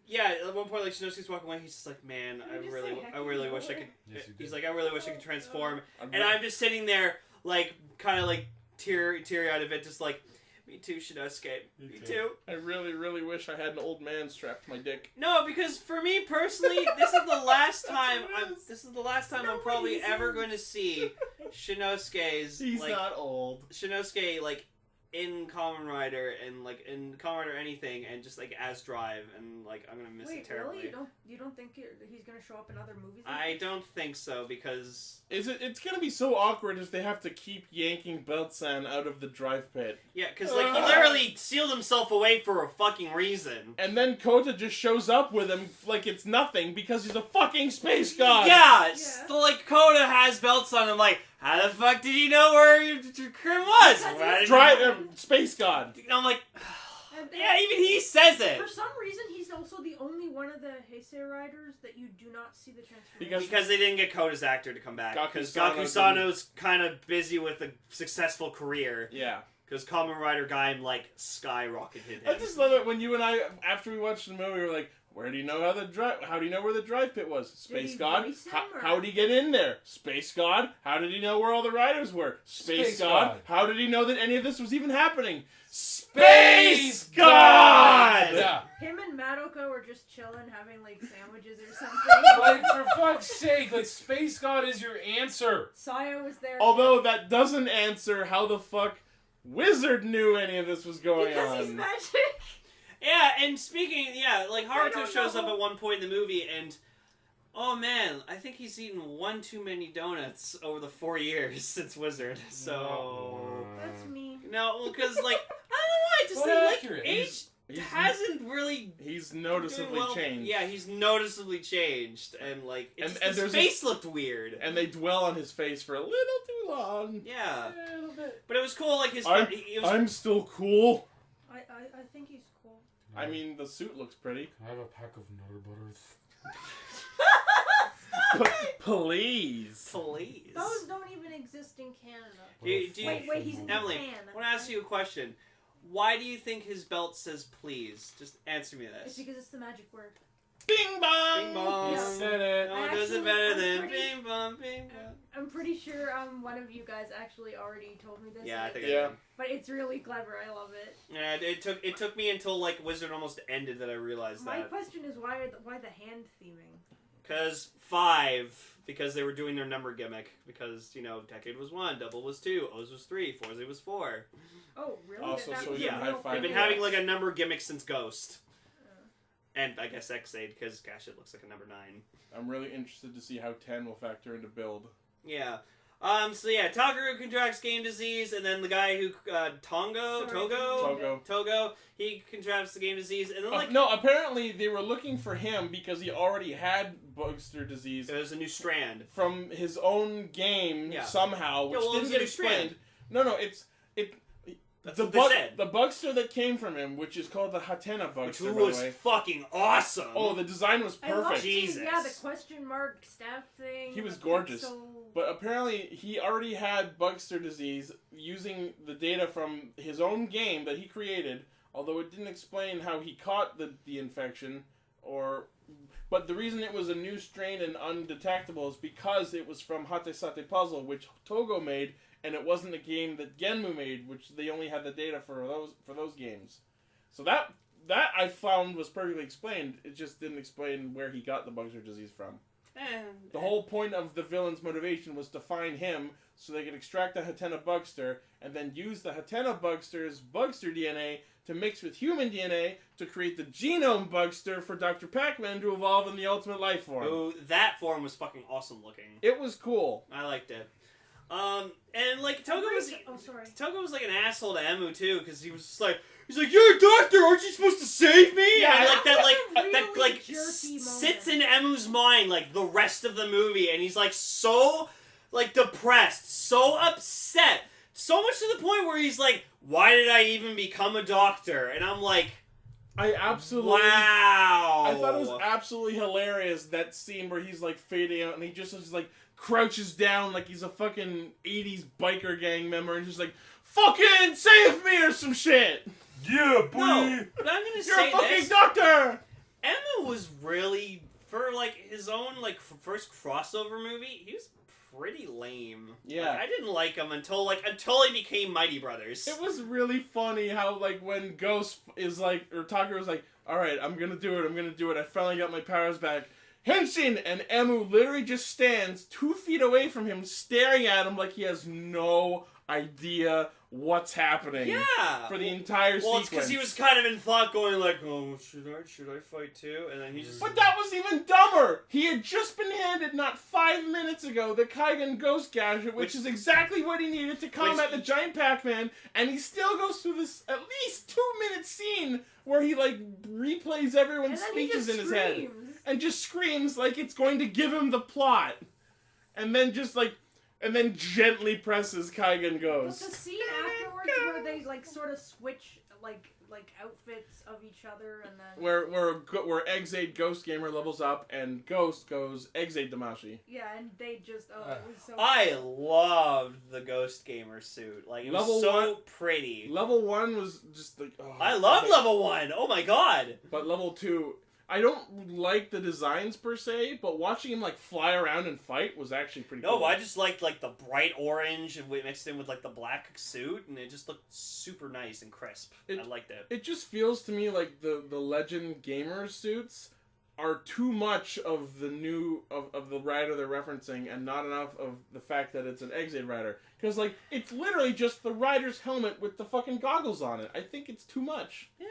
yeah, at one point like Shinosuke's walking away, he's just like, man, Did I you just really, say I really hecking wish I nowhere? could. Yes, you He's did. like, I really wish I could transform, I'm and I'm just sitting there like kind of like teary out of it, just like, me too, Shinosuke, me too. I really, really wish I had an old man strapped to my dick. No, because for me personally, this is the last time That's what it is. this is the last time I'm Nobody's probably ever in. going to see Shinosuke's He's like not old. Shinosuke like in Kamen Rider and like in Kamen Rider anything and just like as Drive and like I'm gonna miss it terribly. Really? You don't think he's gonna show up in other movies? I don't think so because It's gonna be so awkward if they have to keep yanking Belt-san out of the drive pit. yeah, because like he literally sealed himself away for a fucking reason. And then Kota just shows up with him like it's nothing because he's a fucking space god. Yeah, so like Kota has belts on him. Like, how the fuck did he know where Krim was? Space god. I'm like, And yeah, even he says it. For some reason, he's also the only one of the Heisei riders that you do not see the transformation. Because they didn't get Kota's actor to come back. Because Gaku Sano's kind of busy with a successful career. Yeah. Because Kamen Rider Gaim, like, skyrocketed him. I just love it when you and I, after we watched the movie, were like, where do you know how do you know where the drive pit was? Space God? How did he get in there? Space God? How did he know where all the riders were? Space God? How did he know that any of this was even happening? Space God! Yeah. Him and Madoka were just chilling, having like sandwiches or something. Like, for fuck's sake, like, Space God is your answer. Saya was there. Although that doesn't answer how the fuck Wizard knew any of this was going because on. he's magic. Yeah, and speaking, like, I Haruto don't shows know. up at one point in the movie, and, oh man, I think he's eaten one too many donuts over the 4 years since Wizard, so... That's me. No, because, like, I don't know why, just Well, like, accurate. age He's- hasn't really... He's noticeably well, changed. Yeah, he's noticeably changed, and, like, And his there's face looked weird. And they dwell on his face for a little too long. Yeah. Yeah, a little bit. But it was cool, like, his... I'm still cool. I think he's cool. I mean, the suit looks pretty. Can I have a pack of Nutter Butters? Please. Please. Those don't even exist in Canada. Wait, he's in Emily, Japan. I want to ask you a question. Why do you think his belt says please? Just answer me It's this. because it's the magic word. Bing bong! Bing bong. Yeah. Said it. No one I does it actually- better I'm than pretty- bing bong, bing bong. I'm pretty sure one of you guys actually already told me this. Yeah, I think Yeah. I did. But it's really clever. I love it. Yeah, it took me until like Wizard almost ended that I realized My that. question is why the hand theming? Because they were doing their number gimmick. Because, you know, Decade was 1, Double was 2, O's was 3, Forza was 4. Oh, really? Also, That so was you a can real high five They've been Yeah. having like a number gimmick since Ghost. And I guess Ex-Aid, because gosh, it looks like a number 9. I'm really interested to see how 10 will factor into build. Yeah. So yeah, Takeru contracts game disease, and then the guy who Togo, he contracts the game disease, and then like No, apparently they were looking for him because he already had Bugster disease there's a new strand. from his own game Yeah. somehow, which well, it didn't was a get new explained. strand. No, That's the what they said. the Bugster that came from him, which is called the Hatena Which Bugster, by was the way. fucking awesome. Oh, the design was I love perfect. seeing, Jesus. yeah, the question mark staff thing. He was That's gorgeous. So... But apparently, he already had Bugster disease using the data from his own game that he created. Although it didn't explain how he caught the infection, but the reason it was a new strain and undetectable is because it was from Hatesate Puzzle, which Togo made, and it wasn't a game that Genmu made, which they only had the data for those games. So that I found was perfectly explained. It just didn't explain where he got the Bugster disease from. The whole point of the villain's motivation was to find him so they could extract the Hatena Bugster and then use the Hatena Bugster's Bugster DNA to mix with human DNA to create the Genome Bugster for Dr. Pac-Man to evolve in the ultimate life form. Oh, that form was fucking awesome looking. It was cool. I liked it. And like Togo was like an asshole to Emu too, because he was just like, he's like, "You're a doctor, aren't you supposed to save me?" Yeah, and like that, really that like jerky sits moment. in Emu's mind like the rest of the movie, and he's like so like depressed, so upset, so much to the point where he's like, "Why did I even become a doctor?" And I'm like, I absolutely... wow. I thought it was absolutely hilarious, that scene where he's like fading out and he just like crouches down like he's a fucking 80s biker gang member and just like, "Fucking save me," or some shit. Yeah, boy. No, but I'm gonna You're say a fucking this. doctor. Emma was really, for like his own like first crossover movie, he was pretty lame. Yeah. Like, I didn't like him until he became Mighty Brothers. It was really funny how, like, when Ghost is like, or Takeru was like, "Alright, I'm gonna do it, I finally got my powers back. Henshin!" And Emu literally just stands 2 feet away from him, staring at him like he has no idea what's happening Yeah. for the entire Well, sequence. it's because he was kind of in thought, going like, "Oh, should I fight too?" And then he just. But that was even dumber! He had just been handed, not 5 minutes ago, the Kaigen Ghost Gadget, which is exactly what he needed to combat the giant Pac-Man, and he still goes through this at least 2-minute scene where he, like, replays everyone's speeches in his head. And just screams like it's going to give him the plot. And then just, like, and then gently presses Kaigen Ghost. But the scene afterwards where they like sort of switch like outfits of each other and then Where Ex-Aid Ghost Gamer levels up and Ghost goes Ex-Aid Damashi. yeah, and they just it was so. I loved the Ghost Gamer suit. Like, it was Level so 1 pretty. Level 1 was just like... Oh, I love level 1! Oh my god! But level 2... I don't like the designs per se, but watching him like fly around and fight was actually pretty cool. No, I just liked like the bright orange and we mixed in with like the black suit, and it just looked super nice and crisp. I liked it. It just feels to me like the Legend Gamer suits are too much of the new of the rider they're referencing, and not enough of the fact that it's an Ex-Aid rider. Because like it's literally just the rider's helmet with the fucking goggles on it. I think it's too much. Yeah.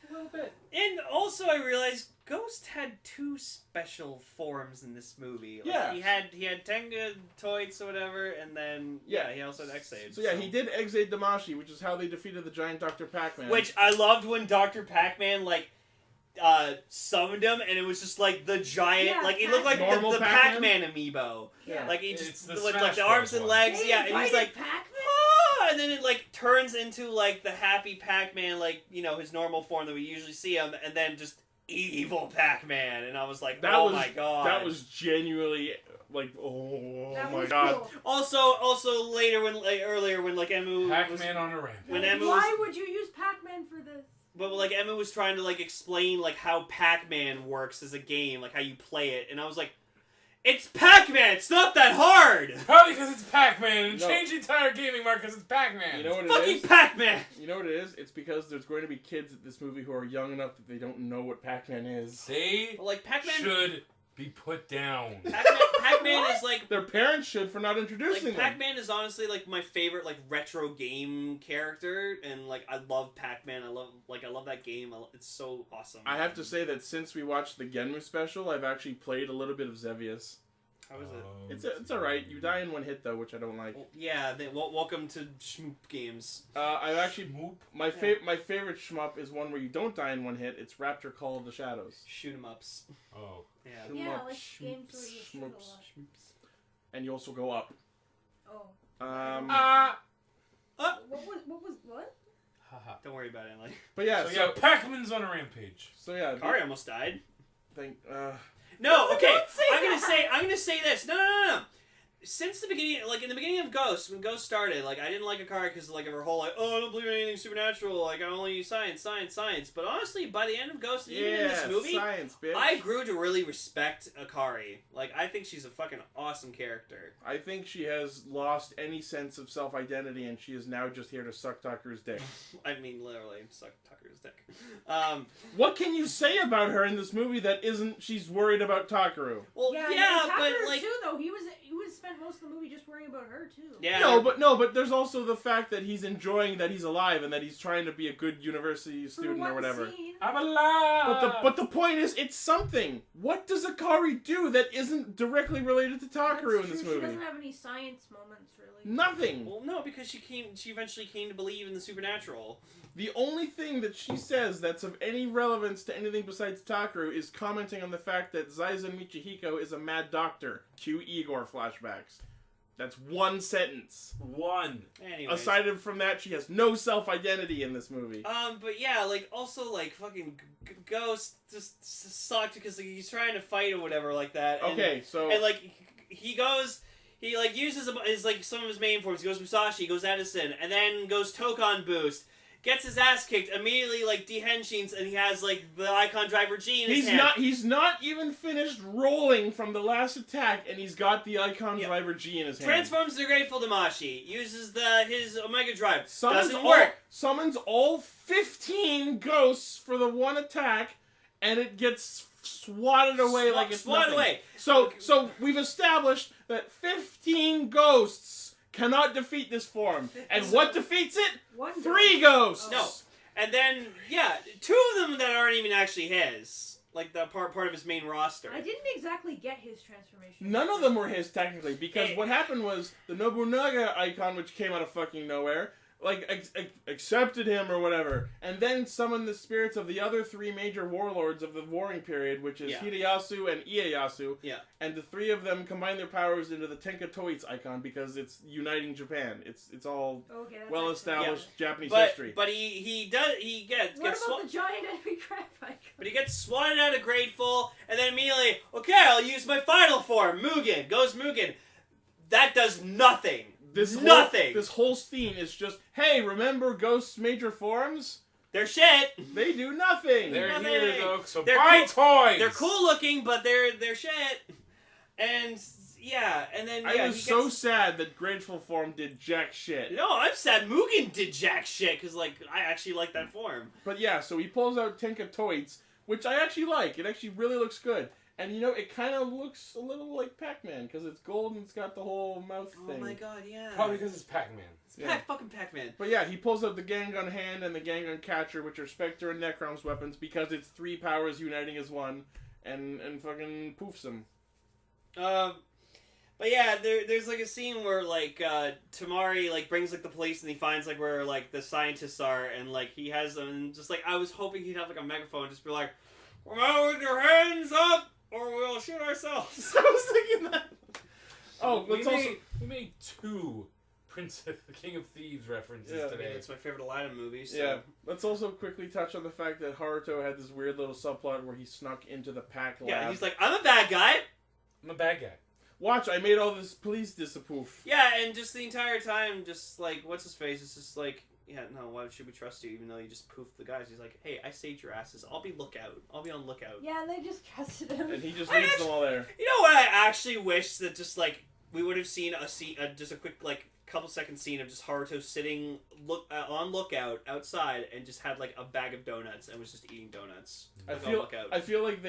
A little bit. And also, I realized Ghost had 2 special forms in this movie. Like, Yeah. he had Tenga Toits or whatever, and then he also had Ex-Aid. So yeah, he did Ex-Aid Damashi, which is how they defeated the giant Dr. Pac-Man. Which I loved when Dr. Pac-Man like summoned him, and it was just like the giant, like it looked like the Pac-Man amiibo. Yeah. Like he just the with Smash like the arms Bros. and one. legs, They and he's invited like. Pac-Man? "Ah!" And then it like turns into like the happy Pac-Man, like, you know, his normal form that we usually see him, and then just evil Pac-Man, and I was like, my god, that was genuinely like, oh That my was god. cool. Also later earlier when like Emu Pac-Man on a rampage. when Emu Why would you use Pac-Man for this? but like Emu was trying to like explain like how Pac-Man works as a game, like how you play it, and I was like, it's Pac-Man! It's not that hard! Probably because it's Pac-Man, and No. change the entire gaming market because it's Pac-Man. You know what it Fucking is? Pac-Man! You know what it is? It's because there's going to be kids at this movie who are young enough that they don't know what Pac-Man is. They Like Pac-Man should be put down. Pac-Man is like Their parents should for not introducing them. Pac-Man is honestly like my favorite like retro game character, and like I love Pac-Man. I love that game. It's so awesome. I have to say that since we watched the Genmu special, I've actually played a little bit of Xevious. How is it? It's alright. You die in one hit though, which I don't like. Well, yeah, welcome to Shmoop games. I've actually my favorite shmup is one where you don't die in one hit. It's Raptor Call of the Shadows. Shoot 'em ups. Oh. Yeah. Yeah, Shmup, like games where you shoot a shmups. lot. And you also go up. Oh. What? Haha. Don't worry about it, Emily. But yeah, So yeah, Pac-Man's on a rampage. so yeah. Kari almost died. Thank. No, okay. don't say I'm gonna say this. No. Since the beginning, like in the beginning of Ghost, when Ghost started, like I didn't like Hikari because like of her whole like, oh, I don't believe in anything supernatural. Like I only use science. But honestly, by the end of Ghost, and even in this movie, science, bitch. I grew to really respect Hikari. Like I think she's a fucking awesome character. I think she has lost any sense of self-identity, and she is now just here to suck Takeru's dick. I mean, literally, suck Tucker's dick. What can you say about her in this movie that isn't she's worried about Takeru? Well, yeah, but Takeru like, too, though he was spent most of the movie just worrying about her too. yeah, No, but there's also the fact that he's enjoying that he's alive and that he's trying to be a good university student or whatever. Scene, I'm alive! But the point is, it's something. What does Hikari do that isn't directly related to Takeru in this She movie? doesn't have any science moments really. Nothing. well, no, because she eventually came to believe in the supernatural. The only thing that she says that's of any relevance to anything besides Takeru is commenting on the fact that Zaizen Michihiko is a mad doctor. Cue Igor flashbacks. That's one sentence. One. Anyway. Aside from that, she has no self-identity in this movie. But yeah, like, also, like, fucking Ghost just sucked because like, he's trying to fight or whatever like that. And, Okay, so... And, like, he goes... He, like, uses his, like, some of his main forms. He goes Musashi, goes Edison, and then goes Tokon Boost. Gets his ass kicked, immediately, like, dehenshins, and he has, like, the Icon Driver G in his hand. He's not even finished rolling from the last attack, and he's got the Icon Driver G in his hand. Transforms to Grateful Damashi. Uses his Omega Drive. Summons Doesn't work. Summons all 15 ghosts for the one attack, and it gets swatted away like it's swatted nothing. away. So we've established that 15 ghosts cannot defeat this form. And what defeats it? One 3 ghosts! No. And then, yeah, 2 of them that aren't even actually his. Like, the part of his main roster. I didn't exactly get his transformation. None of them were his, technically, because Hey. what happened was the Nobunaga icon, which came out of fucking nowhere, like, accepted him or whatever, and then summoned the spirits of the other 3 major warlords of the warring period, which is Yeah. Hideyasu and Ieyasu, Yeah. and the 3 of them combine their powers into the Tenkatoi's icon because it's uniting Japan. It's all Okay, that's well-established Japanese But history. he gets What gets about the giant enemy crab icon? but he gets swatted out of Grateful, and then immediately, okay, I'll use my final form, Mugen. Goes Mugen. That does nothing. Nothing. This whole scene is just, hey, remember Ghost's major forms? They're shit. They do nothing. They're Nothing. here though, so They're buy toys. They're cool looking, but they're shit. And yeah, and then I was so sad that Grateful Form did jack shit. No, I'm sad Mugen did jack shit because like I actually like that form. But yeah, so he pulls out Tenkatoi's, which I actually like. It actually really looks good. And you know, it kind of looks a little like Pac-Man because it's gold and it's got the whole mouth thing. Oh my god, yeah. Probably because it's Pac-Man. It's Yeah. fucking Pac-Man. But yeah, he pulls out the Gangun Hand and the Gangun Catcher, which are Spectre and Necrom's weapons, because it's 3 powers uniting as one, and fucking poofs them. But yeah, there's like a scene where like Tamari like brings like the police and he finds like where like the scientists are and like he has them and just like I was hoping he'd have like a megaphone just be like, "Come out with your hands up or we'll shoot ourselves." I was thinking that. Oh, we let's also. made 2 Princess the King of Thieves references Yeah. I mean, today. it's my favorite Aladdin movie. So. Yeah, let's also quickly touch on the fact that Haruto had this weird little subplot where he snuck into the pack lab. Yeah, he's like, I'm a bad guy. I'm a bad guy. Watch, I made all this police disappoof. Yeah, and just the entire time, just like, what's his face? It's just like, yeah, no, why should we trust you even though you just poofed the guys? He's like, hey, I saved your asses. I'll be on lookout. Yeah, and they just trusted him. And he just leaves them all there. You know what I actually wish that just like we would have seen just a quick like couple second scene of just Haruto sitting on lookout outside and just had like a bag of donuts and was just eating donuts. I Like, on feel lookout. I feel like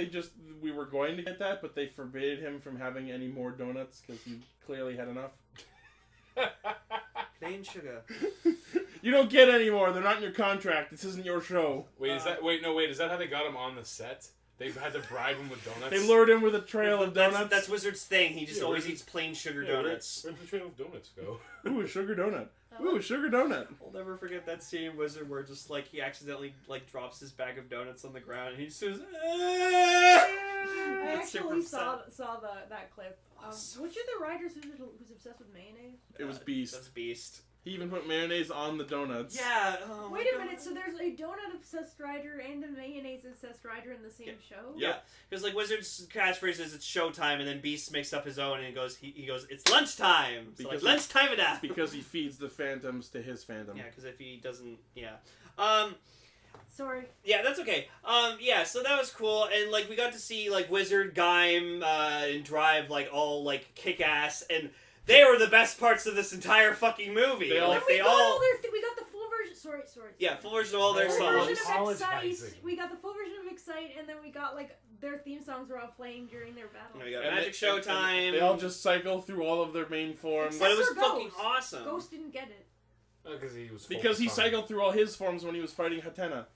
we were going to get that, but they forbade him from having any more donuts because he clearly had enough. Plain sugar. You don't get any more. They're not in your contract. This isn't your show. Is that how they got him on the set? They had to bribe him with donuts. They lured him with a trail of donuts. That's Wizard's thing. He just Yeah, always Wizard- eats plain sugar Yeah, donuts. Where'd the trail of donuts go? Ooh, a sugar donut. Ooh, a sugar donut. I'll never forget that scene in Wizard where just like he accidentally like drops his bag of donuts on the ground and he says, I That's super actually saw upset. that clip. So Which are the writers who's obsessed with mayonnaise? It was Beast. That's Beast. He even put mayonnaise on the donuts. Yeah. Oh my Wait a God. minute, so there's a donut obsessed writer and a mayonnaise obsessed writer in the same show? Yeah, because like Wizard's catchphrase is it's showtime, and then Beast makes up his own, and he goes it's lunchtime. So Because like lunchtime it out. Because he feeds the phantoms to his phantom. Yeah, because if he doesn't, yeah. Sorry. Yeah, that's okay. Yeah, so that was cool, and like we got to see like Wizard, Gaim, and Drive like all like kick ass, and they were the best parts of this entire fucking movie. They all- like we they got all. we got the full version. Sorry. Yeah, full version of all their Full Full songs. version songs. of Apologizing. Excite. We got the full version of Excite, and then we got like their theme songs were all playing during their battle. We got And Magic they- and Showtime. They all just cycle through all of their main forms. But it was Except for fucking Ghost. awesome. Ghost didn't get it. Because he was. Because he focused on- cycled through all his forms when he was fighting Hatena.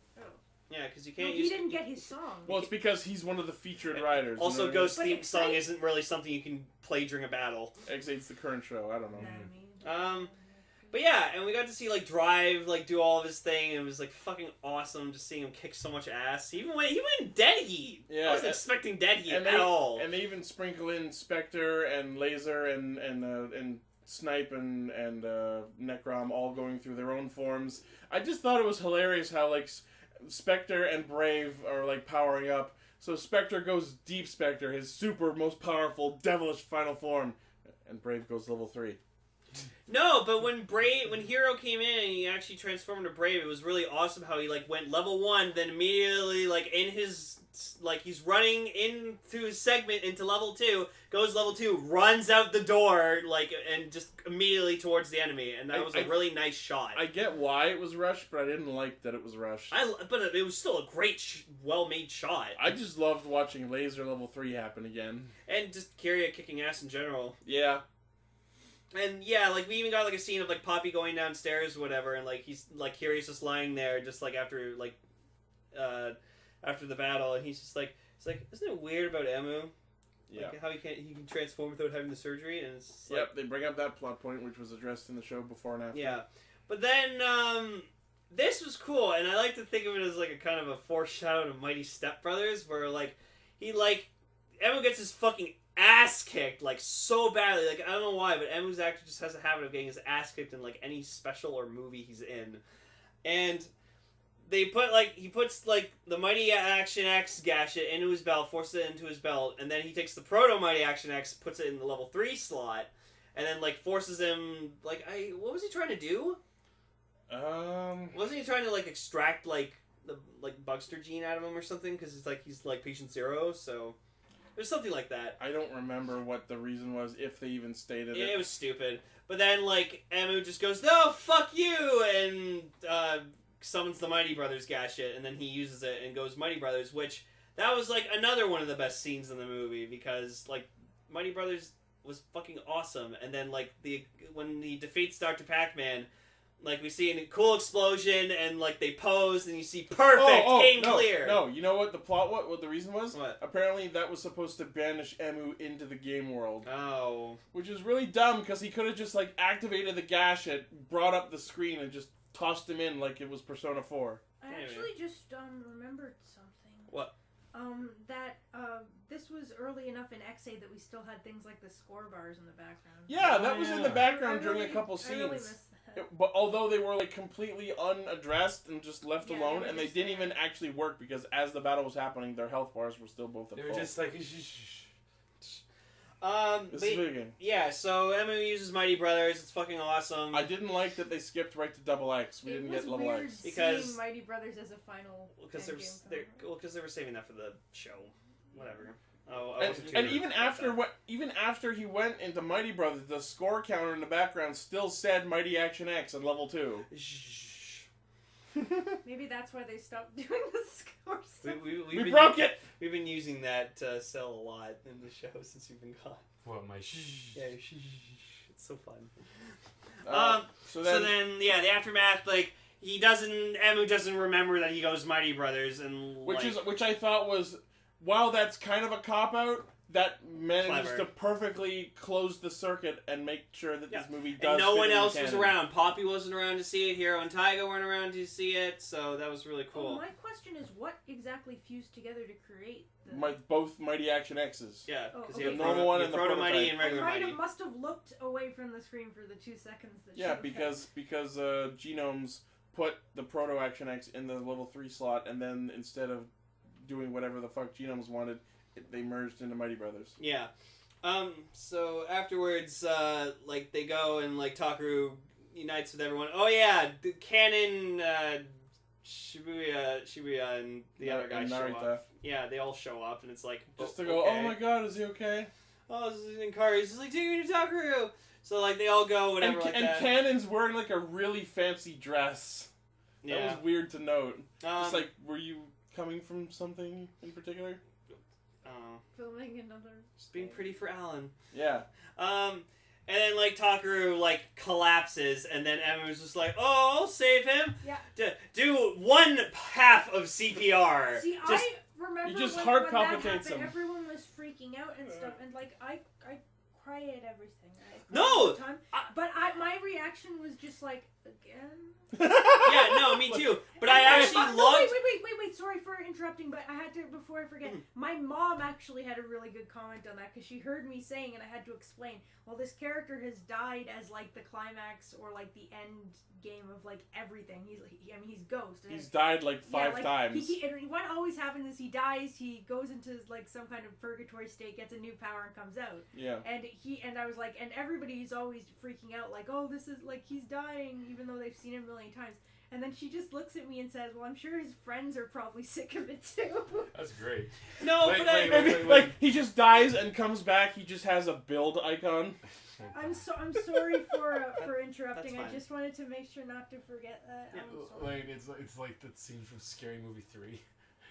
Yeah, because you No, can't he use. didn't get his song. Well, it's because he's one of the featured riders. you know Also, what I mean? Ghost's But theme Excite- song isn't really something you can play during a battle. Ex-Aid's the current show. I don't know. But yeah, and we got to see like Drive like do all of his thing, and it was like fucking awesome just seeing him kick so much ass. He went dead heat. Yeah, I wasn't expecting dead heat and at all. And they even sprinkle in Spectre and Laser and Snipe and Necrom all going through their own forms. I just thought it was hilarious how like Spectre and Brave are like powering up. So Spectre goes Deep Spectre, his super most powerful devilish final form, and Brave goes level 3. No, but when Hiiro came in and he actually transformed into Brave, it was really awesome how he like went level 1, then immediately like in his like he's running into his segment into level 2, goes level 2, runs out the door like and just immediately towards the enemy, and that was a really nice shot. I get why it was rushed, but I didn't like that it was rushed. But it was still a great, well-made shot, I just loved watching Laser level 3 happen again. and just Kyria kicking ass in general. Yeah. And yeah, like we even got like a scene of like Poppy going downstairs or whatever, and like he's like Kiri's just lying there, just like after the battle, and he's like, isn't it weird about Emu? Yeah. Like how he can transform without having the surgery, and it's like, Yep, they bring up that plot point, which was addressed in the show before and after. yeah. But then this was cool, and I like to think of it as like a kind of a foreshadow of Mighty Step Brothers, where like Emu gets his fucking ass kicked like so badly. Like I don't know why, but Emu's actor just has a habit of getting his ass kicked in like any special or movie he's in, and he puts like the Mighty Action X gadget into his belt, forces it into his belt, and then he takes the Proto Mighty Action X, puts it in the level 3 slot, and then like forces him what was he trying to do? Wasn't he trying to like extract like the Bugster gene out of him or something? Because he's like patient 0, so there's something like that. I don't remember what the reason was, if they even stated it. It was stupid. But then like Emu just goes, "No, fuck you," and summons the Mighty Brothers gadget, and then he uses it and goes Mighty Brothers, which that was like another one of the best scenes in the movie, because like Mighty Brothers was fucking awesome. And then like when he defeats Dr. Pac-Man, like we see a cool explosion, and like they pose, and you see perfect, clear. No, you know what the plot? What the reason was? What? Apparently, that was supposed to banish Emu into the game world. Oh, Which is really dumb, because he could have just like activated the gadget, brought up the screen, and just tossed him in like it was Persona 4. I actually just remembered something. What? This was early enough in Ex-Aid that we still had things like the score bars in the background. Yeah, that was in the background I during really- a couple I scenes. really missed that. But although they were like completely unaddressed and just left Yeah, alone, they were and they just didn't there. even actually work, because as the battle was happening, their health bars were still both at They were full. just like, This but, is a video game. yeah. So Emu uses Mighty Brothers. It's fucking awesome. I didn't like that they skipped right to Double X. We It didn't was get Level weird X. Because- seeing Mighty Brothers as a final Because endgame they were saving that for the show. Whatever. Oh, I And, wasn't too and even about after that. even after he went into Mighty Brothers, the score counter in the background still said Mighty Action X at level 2. Maybe that's why they stopped doing the score stuff. We broke it. We've been using that cell a lot in the show since we've been gone. what, my shh. Yeah, it's so fun. So So then, then, yeah, the aftermath, like Emu doesn't remember that he goes Mighty Brothers, and which I thought was, while that's kind of a cop out, that manages Clever. to perfectly close the circuit and make sure that Yeah. this movie does. and no fit one in the else was canon. around. Poppy wasn't around to see it. Hiiro and Taiga weren't around to see it, so that was really cool. Oh, my question is, what exactly fused together to create the... Both Mighty Action X's. Yeah, Oh, because okay. you have The normal one and the Proto Mighty prototype. and I regular might Mighty. have must have looked away from the screen for the 2 seconds that Yeah, showed because Genomes put the Proto Action X in the level 3 slot, and then instead of doing whatever the fuck Genomes wanted, they merged into Mighty Brothers. Yeah. So afterwards, like they go and like Takeru unites with everyone. Oh yeah, the Canon, Shibuya, and the other guys and show Narita. up. Yeah, they all show up, and it's like Just to go, okay. oh my god, is he okay? Oh, this is Hikari. He's like, take me to Takeru. So like they all go, whatever, like and that. Cannon's wearing like a really fancy dress. That Yeah. was weird to note. It's Um, like, were you coming from something in particular? filming another... just being pretty for Alan. Yeah. And then like Takeru like collapses, and then Emu's just like, "Oh, I'll save him." Yeah. Do one half of CPR. See, Just, I remember You just like, heart when that palpitates happened, him. everyone was freaking out and stuff, and like I cry at everything. I cry No! all the time. I- But my reaction was just like, again. yeah, no, me too. But I actually No, loved. wait. Sorry for interrupting, but I had to, before I forget, my mom actually had a really good comment on that, because she heard me saying, and I had to explain, well, this character has died as, like, the climax or, like, the end game of, like, everything. He's Ghost. And He's died like 5 like, times. And what always happens is he dies, he goes into, like, some kind of purgatory state, gets a new power, and comes out. Yeah. And I was like, and everybody's always freaking out, like, oh, this is, like, he's dying, even though they've seen him a million times. And then she just looks at me and says, well, I'm sure his friends are probably sick of it too. That's great. No, Wait, but I. wait, Maybe, like, he just dies and comes back, he just has a build icon. I'm sorry for interrupting. That's I fine. just wanted to make sure not to forget that. Yeah. I'm sorry. Like it's like that scene from Scary Movie 3.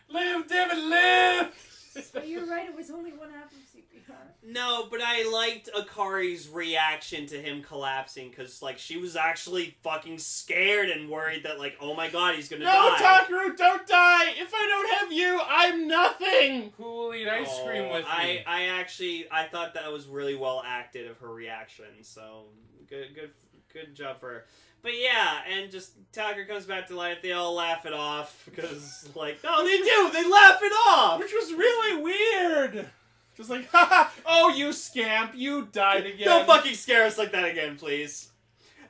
Live, David, live! But you're right, it was only one half of CPR. No, but I liked Akari's reaction to him collapsing, because, like, she was actually fucking scared and worried that, like, oh my god, he's gonna No, die. Takeru, don't die! If I don't have you, I'm nothing! Who will eat ice cream with me? I thought that was really well acted of her reaction, so good job for her. But yeah, and just Takeru comes back to life, they all laugh it off, because, like, no, they do! They laugh it off! Which was really weird! Just like, haha, oh, you scamp, you died again. Don't fucking scare us like that again, please.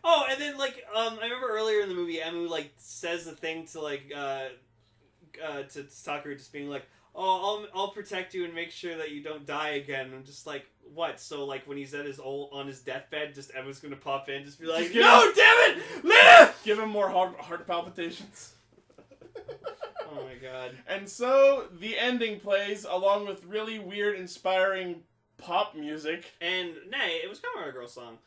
Oh, and then, like, I remember earlier in the movie, Emu, like, says the thing to, like, to Takeru, just being like, oh, I'll protect you and make sure that you don't die again. I'm just like, what? So, like, when he's at on his deathbed, just Emu's gonna pop in, just be like, no, damn it! Live! Give him more heart palpitations. Oh my god. And so, the ending plays, along with really weird, inspiring pop music. And, nay, it was Kamen Rider Girl song.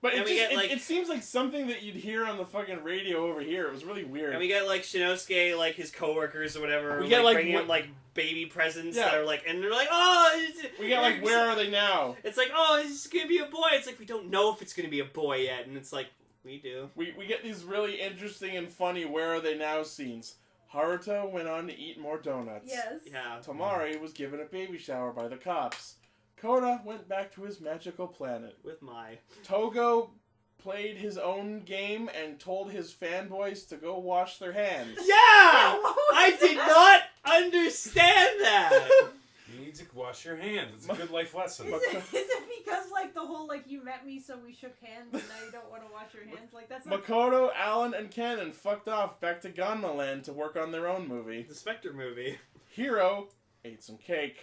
But And it, we just, get, like- it seems like something that you'd hear on the fucking radio over here. It was really weird. And we get, like, Shinosuke, like, his coworkers or whatever, We get, like, bringing him, like, baby presents Yeah. that are, like, and they're like, oh! We get, like, where are they now? It's like, oh, is this gonna be a boy? It's like, we don't know if it's gonna be a boy yet. And it's like, we do. We get these really interesting and funny where are they now scenes. Haruto went on to eat more donuts. Yes. Yeah. Tamari was given a baby shower by the cops. Koda went back to his magical planet. With my... Togo played his own game and told his fanboys to go wash their hands. Yeah! I did not understand that! You need to wash your hands. It's a good life lesson. Is it because, like, the whole, like, you met me so we shook hands and now you don't want to wash your hands? Like, that's not... Makoto, Alan, and Kennen fucked off back to Ganma Land to work on their own movie. The Spectre movie. Hiro ate some cake.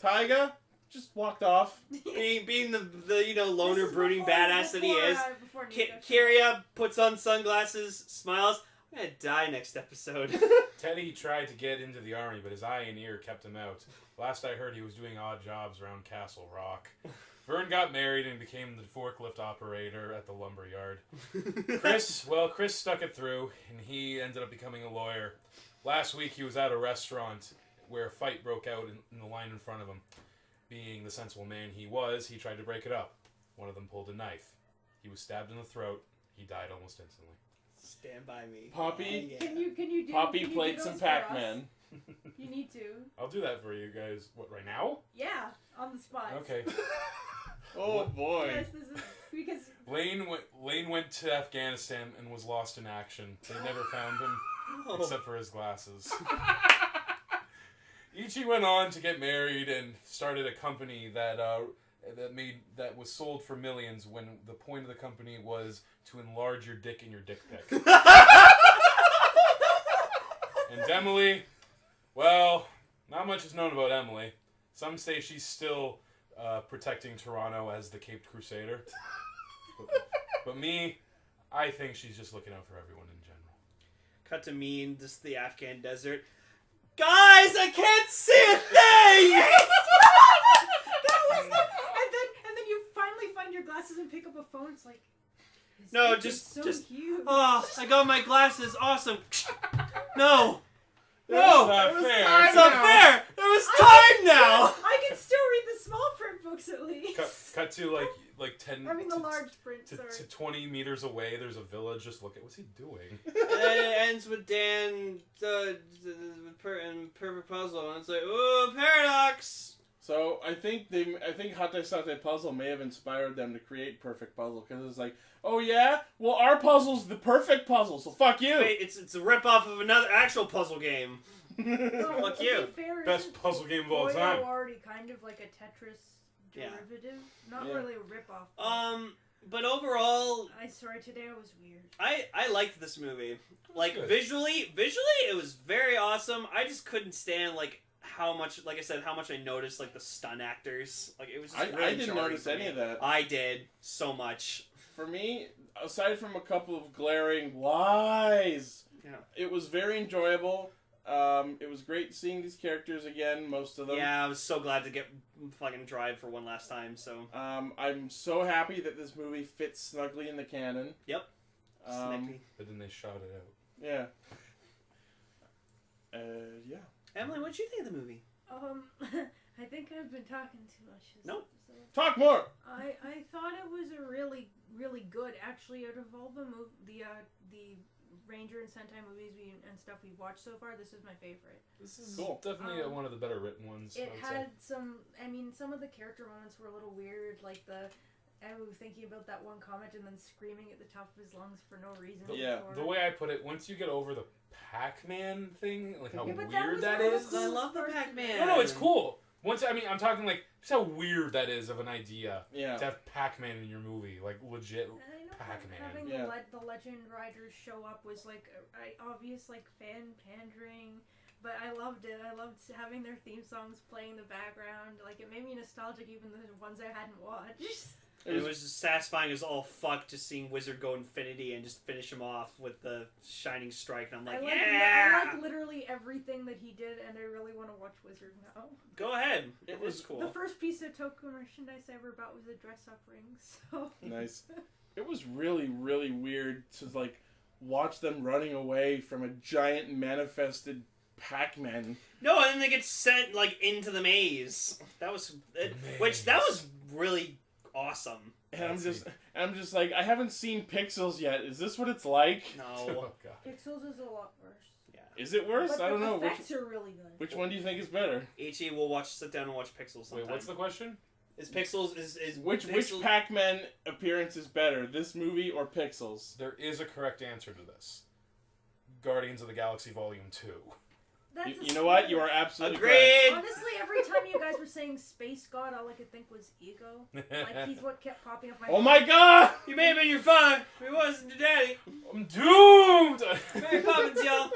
Taiga just walked off. Being the you know, loner, This is brooding before- badass that he before, is. before Nico showed Kiria puts on sunglasses, smiles. I'm gonna die next episode. Teddy tried to get into the army, but his eye and ear kept him out. Last I heard, he was doing odd jobs around Castle Rock. Vern got married and became the forklift operator at the lumber yard. Chris stuck it through, and he ended up becoming a lawyer. Last week, he was at a restaurant where a fight broke out in the line in front of him. Being the sensible man he was, he tried to break it up. One of them pulled a knife. He was stabbed in the throat. He died almost instantly. Stand by me. Poppy, Can you do? Poppy can you played do some those for us? Pac-Man. You need to. I'll do that for you guys. What, right now? Yeah, on the spot. Okay. Oh boy. Yes, this is because Lane went to Afghanistan and was lost in action. They never found him, except for his glasses. Ichi went on to get married and started a company that was sold for millions. When the point of the company was to enlarge your dick in your dick pic. And Emily, well, not much is known about Emily. Some say she's still protecting Toronto as the Caped Crusader. But me, I think she's just looking out for everyone in general. Cut to me in just the Afghan desert. Guys, I can't see a thing! that was the, and then you finally find your glasses and pick up a phone. It's like, his No, dick is just- so cute. Oh, I got my glasses. Awesome. No. That's No. not was fair. time It's not now. fair. There was time now. I can still read the small print books at least. Cut to like 10 I mean the to- large print. to, Sorry. to 20 meters away. There's a village. Just look at what's he doing. And it ends with Dan and perfect puzzle, and it's like, ooh, paradox. So I think Hate Sate Puzzle may have inspired them to create Perfect Puzzle because it's like, oh yeah, well our puzzle's the perfect puzzle, so fuck you. Wait, it's a rip-off of another actual puzzle game. Well, Fuck to you. be fair, Best isn't puzzle game of all Boyo time. already kind of like a Tetris Yeah. derivative? Not Yeah. really a ripoff. But overall, Today I was weird. I liked this movie. Like good. visually, it was very awesome. I just couldn't stand how much I noticed like the stunt actors. Like it was just I really didn't jarring notice for any me. of that. I did so much. For me, aside from a couple of glaring lies, Yeah. it was very enjoyable. It was great seeing these characters again, most of them. Yeah, I was so glad to get fucking Drive for one last time. So I'm so happy that this movie fits snugly in the canon. Yep. Um, Snippy. But then they shot it out. yeah. Yeah. Emily, what did you think of the movie? I think I've been talking too much. Nope. Talk more. I thought it was a really, really good. Actually, out of all the Ranger and Sentai movies and stuff we've watched so far, this is my favorite. This is Cool. definitely one of the better written ones. It I would had say. some of the character moments were a little weird, like thinking about that one comment and then screaming at the top of his lungs for no reason. Yeah. The way I put it, once you get over the Pac-Man thing, like how Yeah, but weird that that was is. I love the Pac-Man. No, it's cool. Once I'm talking like just how weird that is of an idea Yeah. to have Pac-Man in your movie, like legit I know Pac-Man. having Yeah. the Legend Riders show up was like obvious like fan pandering, but I loved it. I loved having their theme songs playing in the background. Like it made me nostalgic, even the ones I hadn't watched. It was just satisfying as all fuck just seeing Wizard go infinity and just finish him off with the shining strike. And I'm like, I like literally everything that he did, and I really want to watch Wizard now. Go ahead. It was was cool. The first piece of Toku merchandise I ever bought was a dress-up ring. So Nice. It was really, really weird to like watch them running away from a giant manifested Pac-Man. No, and then they get sent like into the maze. That was, that was really awesome. And I'm just like, I haven't seen Pixels yet. Is this what it's like? No. Oh god. Pixels is a lot worse. Yeah. Is it worse? But I don't the know. effects are really good. Which one do you think is better? H.E. will sit down and watch Pixels sometime. Wait, what's the question? Is Pixels is Which Pixels... Pac-Man appearance is better, this movie or Pixels? There is a correct answer to this. Guardians of the Galaxy Volume 2. You know what? You are absolutely Agreed. correct. Honestly, every time you guys were saying Space God, all I could think was Ego. Like, he's what kept popping up my Oh my god! You may have been your father, but he wasn't your daddy. I'm doomed! Mary Poppins, y'all.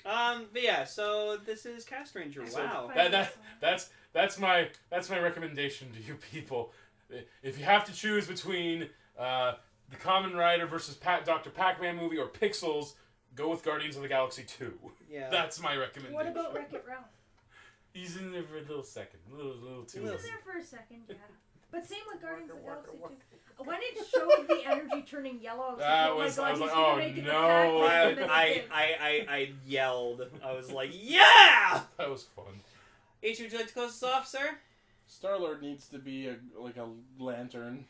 But yeah, so this is Castranger. Wow. That's my recommendation to you people. If you have to choose between the Kamen Rider versus Dr. Pac-Man movie or Pixels, go with Guardians of the Galaxy 2. Yeah. That's my recommendation. What about Wreck-It Ralph? He's in there for a little second. A little too. He was there for a second, yeah. But same with Guardians of the Galaxy too. When it showed the energy turning yellow, I was like, oh my god, he's gonna make it the Pac-Man. I yelled. I was like, yeah! That was fun. H, would you like to close us off, sir? Star-Lord needs to be a lantern.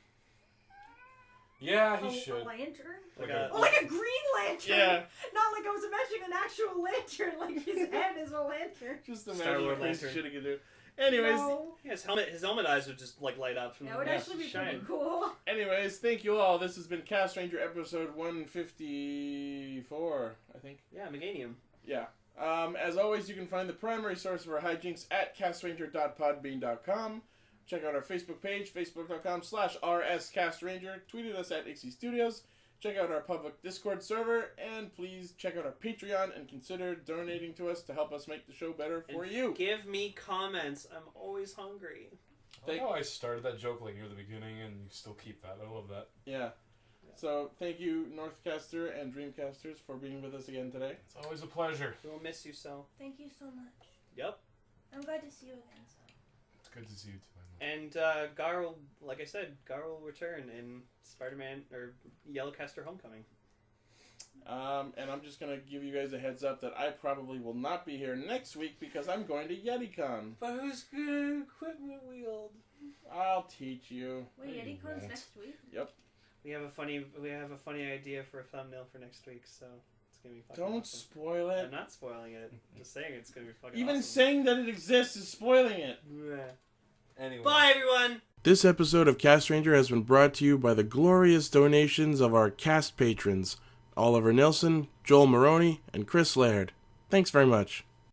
Yeah, he should. A lantern? Like Like a green lantern! Yeah. Not like I was imagining an actual lantern, like his head is a lantern. Just imagine Star-Lord what crazy lantern. shit he could do. Anyways, No. Yeah, his helmet eyes would just like light up. That would actually be pretty cool. thank you all. This has been Castranger episode 154, I think. Yeah, Meganium. Yeah. As always, you can find the primary source of our hijinks at castranger.podbean.com. Check out our Facebook page, facebook.com/rscastranger. Tweet at us at Ixie Studios. Check out our public Discord server. And please check out our Patreon and consider donating to us to help us make the show better for you. Give me comments. I'm always hungry. I started that joke like near the beginning, and you still keep that. I love that. Yeah. So, thank you, Northcaster and Dreamcasters, for being with us again today. It's always a pleasure. We'll miss you so. Thank you so much. Yep. I'm glad to see you again, so. It's good to see you too. And Gar will, like I said, Gar will return in Spider-Man or Yellowcaster Homecoming. And I'm just going to give you guys a heads up that I probably will not be here next week because I'm going to YetiCon. But who's good equipment wield? I'll teach you. Wait, you YetiCon's won't. next week? Yep. We have a funny idea for a thumbnail for next week, so it's gonna be fucking Don't awesome. spoil it. I'm not spoiling it. I'm just saying it's gonna be fucking Even awesome. saying that it exists is spoiling it. Anyway. Bye, everyone. This episode of Castranger has been brought to you by the glorious donations of our cast patrons, Oliver Nilsson, Joel Maroney, and Chris Laird. Thanks very much.